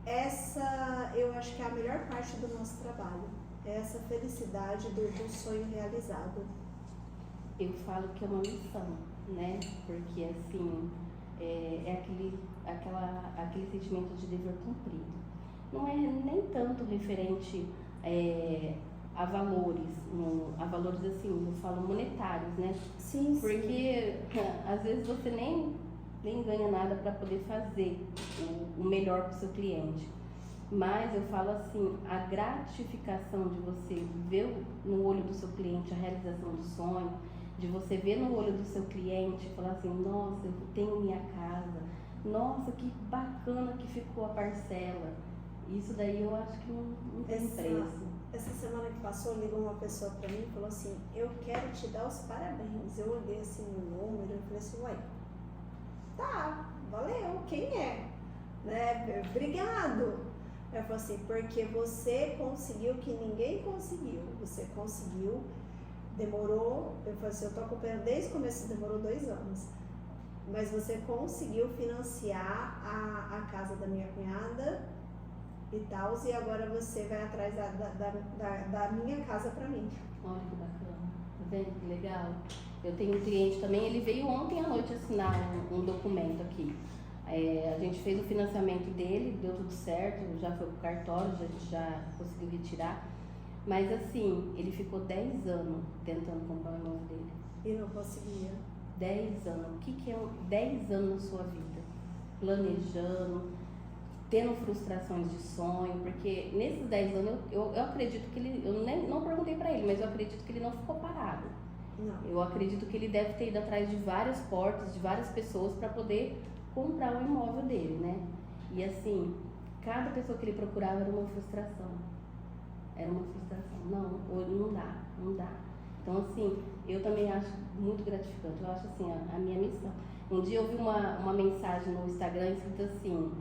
essa, eu acho que é a melhor parte do nosso trabalho, é essa felicidade do sonho realizado. Eu falo que é uma missão, né? Porque, assim, aquele sentimento de dever cumprido. Não é nem tanto referente a valores, assim, eu falo monetários, né? Sim, porque às vezes você nem ganha nada para poder fazer o melhor para o seu cliente. Mas eu falo assim, a gratificação de você ver no olho do seu cliente a realização do sonho, de você ver no olho do seu cliente e falar assim, nossa, eu tenho minha casa, nossa, que bacana que ficou a parcela. Isso daí eu acho que não tem preço. Essa semana que passou, ligou uma pessoa pra mim e falou assim, eu quero te dar os parabéns. Eu olhei assim no número e falei assim, ué, tá, valeu, quem é? Né? Obrigado. Ela falou assim, porque você conseguiu o que ninguém conseguiu. Você conseguiu, demorou, eu falei assim, eu tô acompanhando desde o começo, demorou 2 anos. Mas você conseguiu financiar a casa da minha cunhada e tal, e agora você vai atrás da minha casa pra mim. Olha que bacana, tá vendo que legal? Eu tenho um cliente também, ele veio ontem à noite assinar um documento aqui. A gente fez o financiamento dele, deu tudo certo, já foi pro cartório, a gente já conseguiu retirar. Mas assim, ele ficou 10 anos tentando comprar o imóvel dele. E não conseguia. 10 anos. O que é 10 anos na sua vida? Planejando, tendo frustrações de sonho, porque nesses 10 anos eu acredito que ele, eu nem, não perguntei pra ele, mas eu acredito que ele não ficou parado. Não. Eu acredito que ele deve ter ido atrás de várias portas, de várias pessoas para poder comprar o imóvel dele, né? E assim, cada pessoa que ele procurava era uma frustração. Era uma frustração. Não, hoje não dá, não dá. Então assim, eu também acho muito gratificante. Eu acho assim, a minha missão. Um dia eu vi uma mensagem no Instagram escrita assim,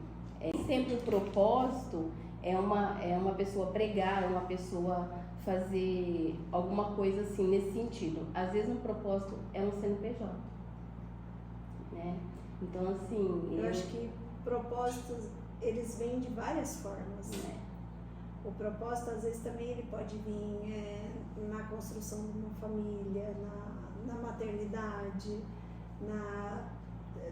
sempre o propósito é uma pessoa pregar, é uma pessoa fazer alguma coisa assim nesse sentido. Às vezes um propósito é um CNPJ, né? Então assim, eu acho que propósitos eles vêm de várias formas. O propósito às vezes também ele pode vir na construção de uma família, na maternidade,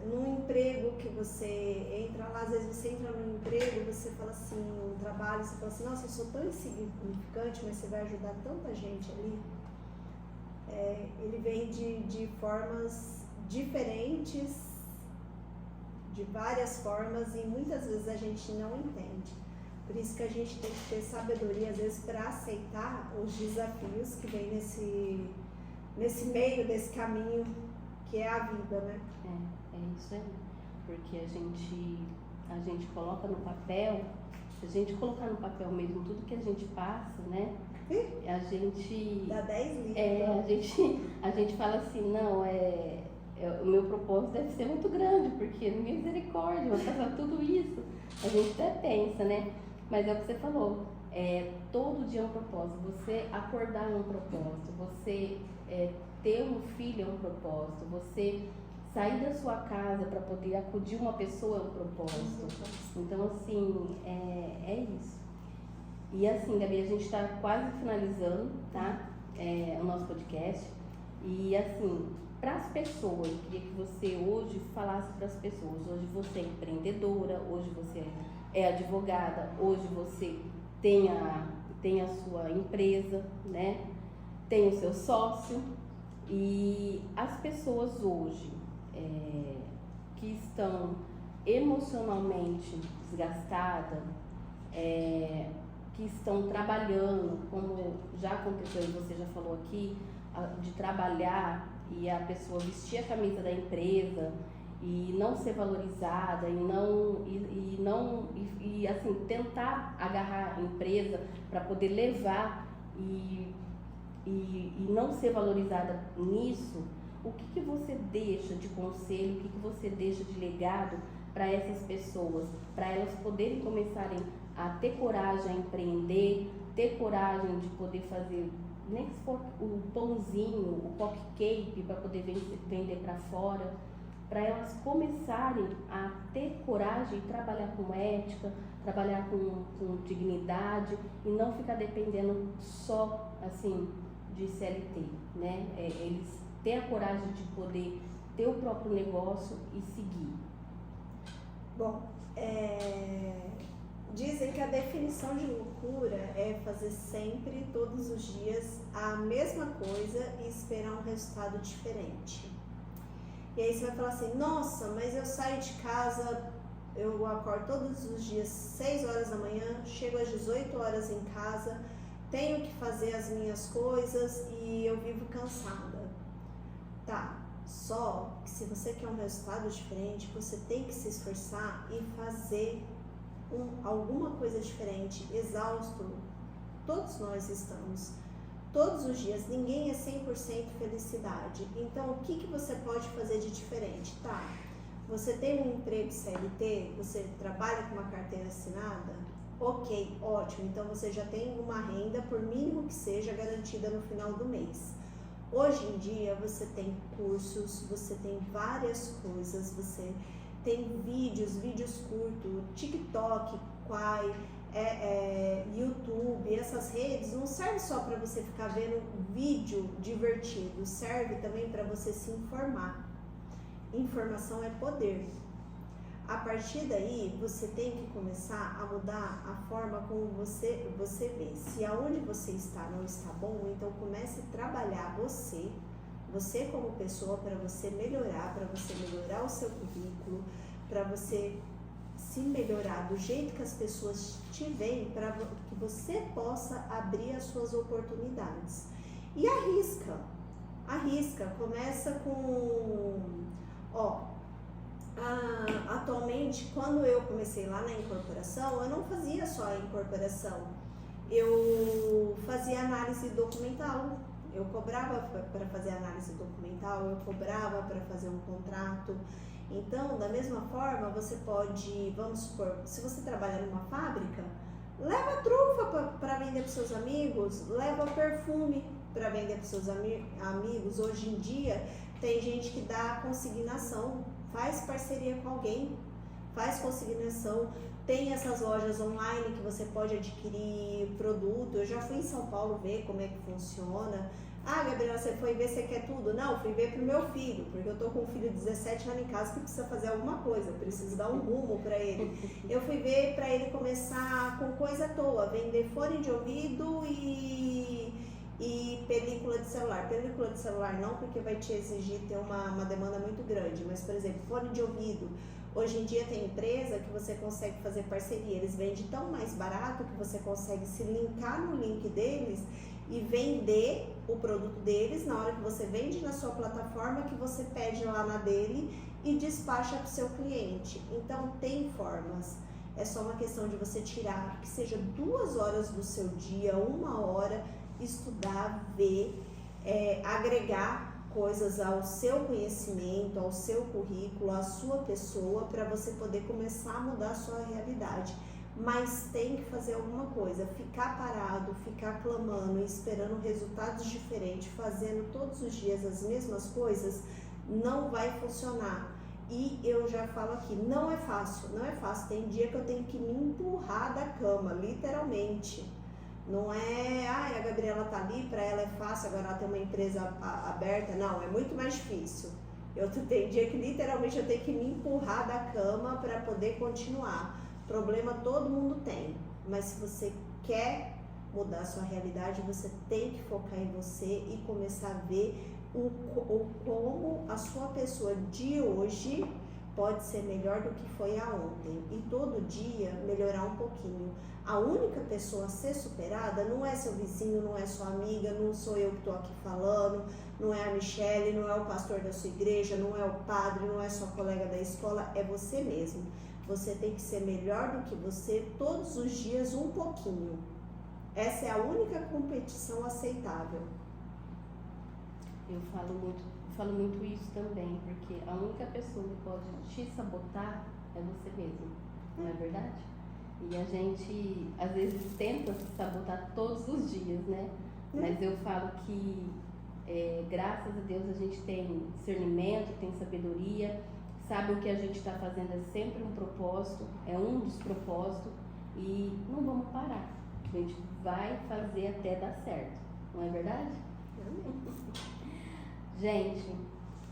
num emprego que você entra lá, às vezes você entra num emprego, você fala assim, um trabalho, você fala assim, nossa, eu sou tão insignificante, mas você vai ajudar tanta gente ali. Ele vem de formas diferentes, de várias formas, e muitas vezes a gente não entende. Por isso que a gente tem que ter sabedoria, às vezes, para aceitar os desafios que vem nesse meio desse caminho que é a vida, né? É isso aí. Porque a gente coloca no papel, se a gente colocar no papel mesmo tudo que a gente passa, né? A gente... Dá 10 livros. A gente fala assim, não, o meu propósito deve ser muito grande, porque misericórdia, vou passar tudo isso. A gente até pensa, né? Mas é o que você falou, todo dia é um propósito. Você acordar é um propósito, você ter um filho é um propósito, você sair da sua casa para poder acudir uma pessoa é um propósito. Então, assim, é isso. E assim, Gabi, a gente está quase finalizando, tá? O nosso podcast. E assim, para as pessoas, eu queria que você hoje falasse para as pessoas. Hoje você é empreendedora, hoje você é advogada, hoje você tem a sua empresa, né? Tem o seu sócio. E as pessoas hoje que estão emocionalmente desgastadas, que estão trabalhando, como já aconteceu e você já falou aqui, de trabalhar e a pessoa vestir a camisa da empresa e não ser valorizada e assim tentar agarrar a empresa para poder levar e não ser valorizada nisso, o que você deixa de conselho, o que você deixa de legado para essas pessoas, para elas poderem começarem a ter coragem a empreender, ter coragem de poder fazer, nem que for o pãozinho, o cupcake para poder vender para fora, para elas começarem a ter coragem e trabalhar com ética, trabalhar com dignidade e não ficar dependendo só assim de CLT, né? Eles ter a coragem de poder ter o próprio negócio e seguir. Bom, dizem que a definição de loucura é fazer sempre, todos os dias, a mesma coisa e esperar um resultado diferente. E aí você vai falar assim, nossa, mas eu saio de casa, eu acordo todos os dias 6 horas da manhã, chego às 18 horas em casa, tenho que fazer as minhas coisas e eu vivo cansada. Tá, só que se você quer um resultado diferente, você tem que se esforçar e fazer alguma coisa diferente. Exausto, todos nós estamos, todos os dias, ninguém é 100% felicidade. Então, o que você pode fazer de diferente? Tá, você tem um emprego CLT, você trabalha com uma carteira assinada? Ok, ótimo, então você já tem uma renda, por mínimo que seja, garantida no final do mês. Hoje em dia você tem cursos, você tem várias coisas, você tem vídeos curtos, TikTok, Quai, YouTube, essas redes não serve só para você ficar vendo vídeo divertido, serve também para você se informar. Informação é poder. A partir daí, você tem que começar a mudar a forma como você vê. Se aonde você está não está bom, então comece a trabalhar você como pessoa, para você melhorar o seu currículo, para você se melhorar do jeito que as pessoas te veem, para que você possa abrir as suas oportunidades. E arrisca, começa com, atualmente, quando eu comecei lá na incorporação, eu não fazia só a incorporação, eu fazia análise documental, eu cobrava para fazer análise documental, eu cobrava para fazer um contrato. Então, da mesma forma, você pode, vamos supor, se você trabalha numa fábrica, leva trufa para vender para os seus amigos, leva perfume para vender para os seus amigos. Hoje em dia, tem gente que dá consignação, faz parceria com alguém, faz consignação. Tem essas lojas online que você pode adquirir produto. Eu já fui em São Paulo ver como é que funciona. Ah, Gabriela, você foi ver, você quer tudo? Não, fui ver pro meu filho, porque eu tô com um filho de 17 anos em casa que precisa fazer alguma coisa, preciso dar um rumo para ele. Eu fui ver para ele começar com coisa à toa, vender fone de ouvido e película de celular. Película de celular não, porque vai te exigir ter uma demanda muito grande, mas, por exemplo, fone de ouvido. Hoje em dia tem empresa que você consegue fazer parceria, eles vendem tão mais barato que você consegue se linkar no link deles e vender o produto deles na hora que você vende na sua plataforma, que você pede lá na dele e despacha para o seu cliente. Então tem formas, é só uma questão de você tirar, que seja 2 horas do seu dia, 1 hora, estudar, ver, agregar coisas ao seu conhecimento, ao seu currículo, à sua pessoa, para você poder começar a mudar a sua realidade. Mas tem que fazer alguma coisa, ficar parado, ficar clamando e esperando resultados diferentes, fazendo todos os dias as mesmas coisas, não vai funcionar. E eu já falo aqui, não é fácil, tem dia que eu tenho que me empurrar da cama, literalmente. Não é, a Gabriela tá ali, para ela é fácil, agora ela tem uma empresa aberta. Não, é muito mais difícil. Tem dia que literalmente eu tenho que me empurrar da cama para poder continuar. Problema todo mundo tem, mas se você quer mudar a sua realidade, você tem que focar em você e começar a ver como a sua pessoa de hoje pode ser melhor do que foi a ontem, e todo dia melhorar um pouquinho. A única pessoa a ser superada não é seu vizinho, não é sua amiga, não sou eu que estou aqui falando, não é a Michele, não é o pastor da sua igreja, não é o padre, não é sua colega da escola, é você mesmo. Você tem que ser melhor do que você todos os dias um pouquinho. Essa é a única competição aceitável. Eu falo muito isso também, porque a única pessoa que pode te sabotar é você mesmo, não é verdade? E a gente, às vezes, tenta se sabotar todos os dias, né? Mas eu falo que, graças a Deus, a gente tem discernimento, tem sabedoria, sabe o que a gente está fazendo é sempre um propósito, é um dos propósitos, e não vamos parar. A gente vai fazer até dar certo, não é verdade? Gente,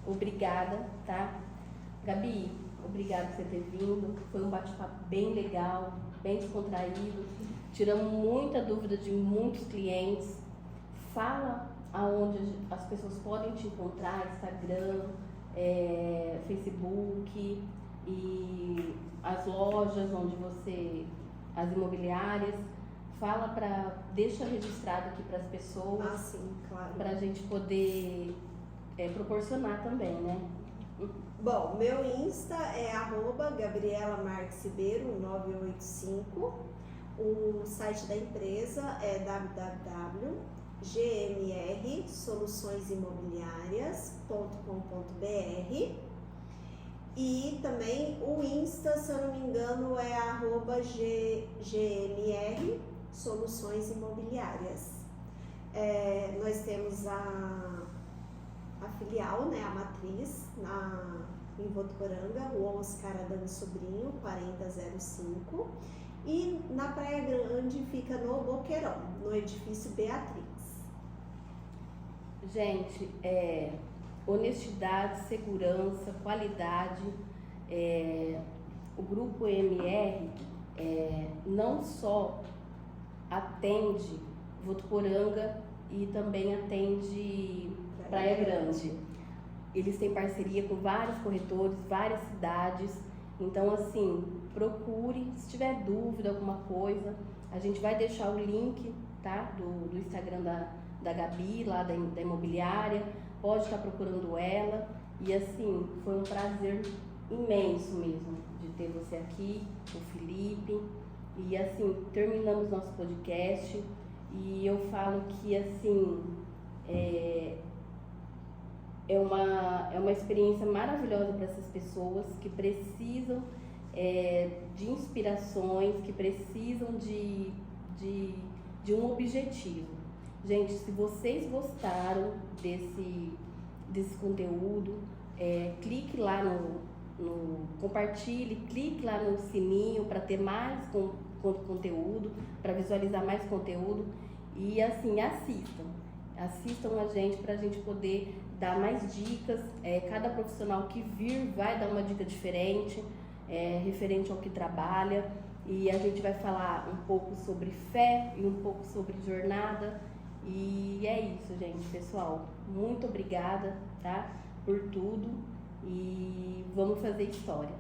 obrigada, tá? Gabi, obrigada por você ter vindo. Foi um bate-papo bem legal, bem descontraído. Tiramos muita dúvida de muitos clientes. Fala aonde as pessoas podem te encontrar, Instagram, Facebook e as lojas onde as imobiliárias. Fala deixa registrado aqui para as pessoas. Ah, sim, claro. Para a gente poder proporcionar também, né? Bom, meu Insta é @GabrielaMarquesRibeiro1985. O site da empresa é www.gmrsoluçõesimobiliarias.com.br. E também o Insta, se eu não me engano, é @GMR Soluções Imobiliárias. Nós temos a filial, né, a matriz, em Votuporanga, Rua Oscar Adame Sobrinho, 4005. E na Praia Grande fica no Boqueirão, no edifício Beatriz. Gente, honestidade, segurança, qualidade. O Grupo MR não só atende Votuporanga e também atende Praia Grande. Eles têm parceria com vários corretores, várias cidades, Então, assim, procure, se tiver dúvida, alguma coisa, a gente vai deixar o link, tá? Do Instagram da Gabi, lá da imobiliária, pode estar procurando ela. E assim, foi um prazer imenso mesmo de ter você aqui, o Felipe. E assim, terminamos nosso podcast e eu falo que assim, é uma experiência maravilhosa para essas pessoas que precisam de inspirações, que precisam de um objetivo. Gente, se vocês gostaram desse conteúdo, clique lá no compartilhe, clique lá no sininho para ter mais conteúdo, para visualizar mais conteúdo e assim, assistam a gente para a gente poder dar mais dicas. Cada profissional que vir vai dar uma dica diferente, referente ao que trabalha, e a gente vai falar um pouco sobre fé e um pouco sobre jornada. E é isso, gente, pessoal. Muito obrigada, tá? Por tudo e vamos fazer história.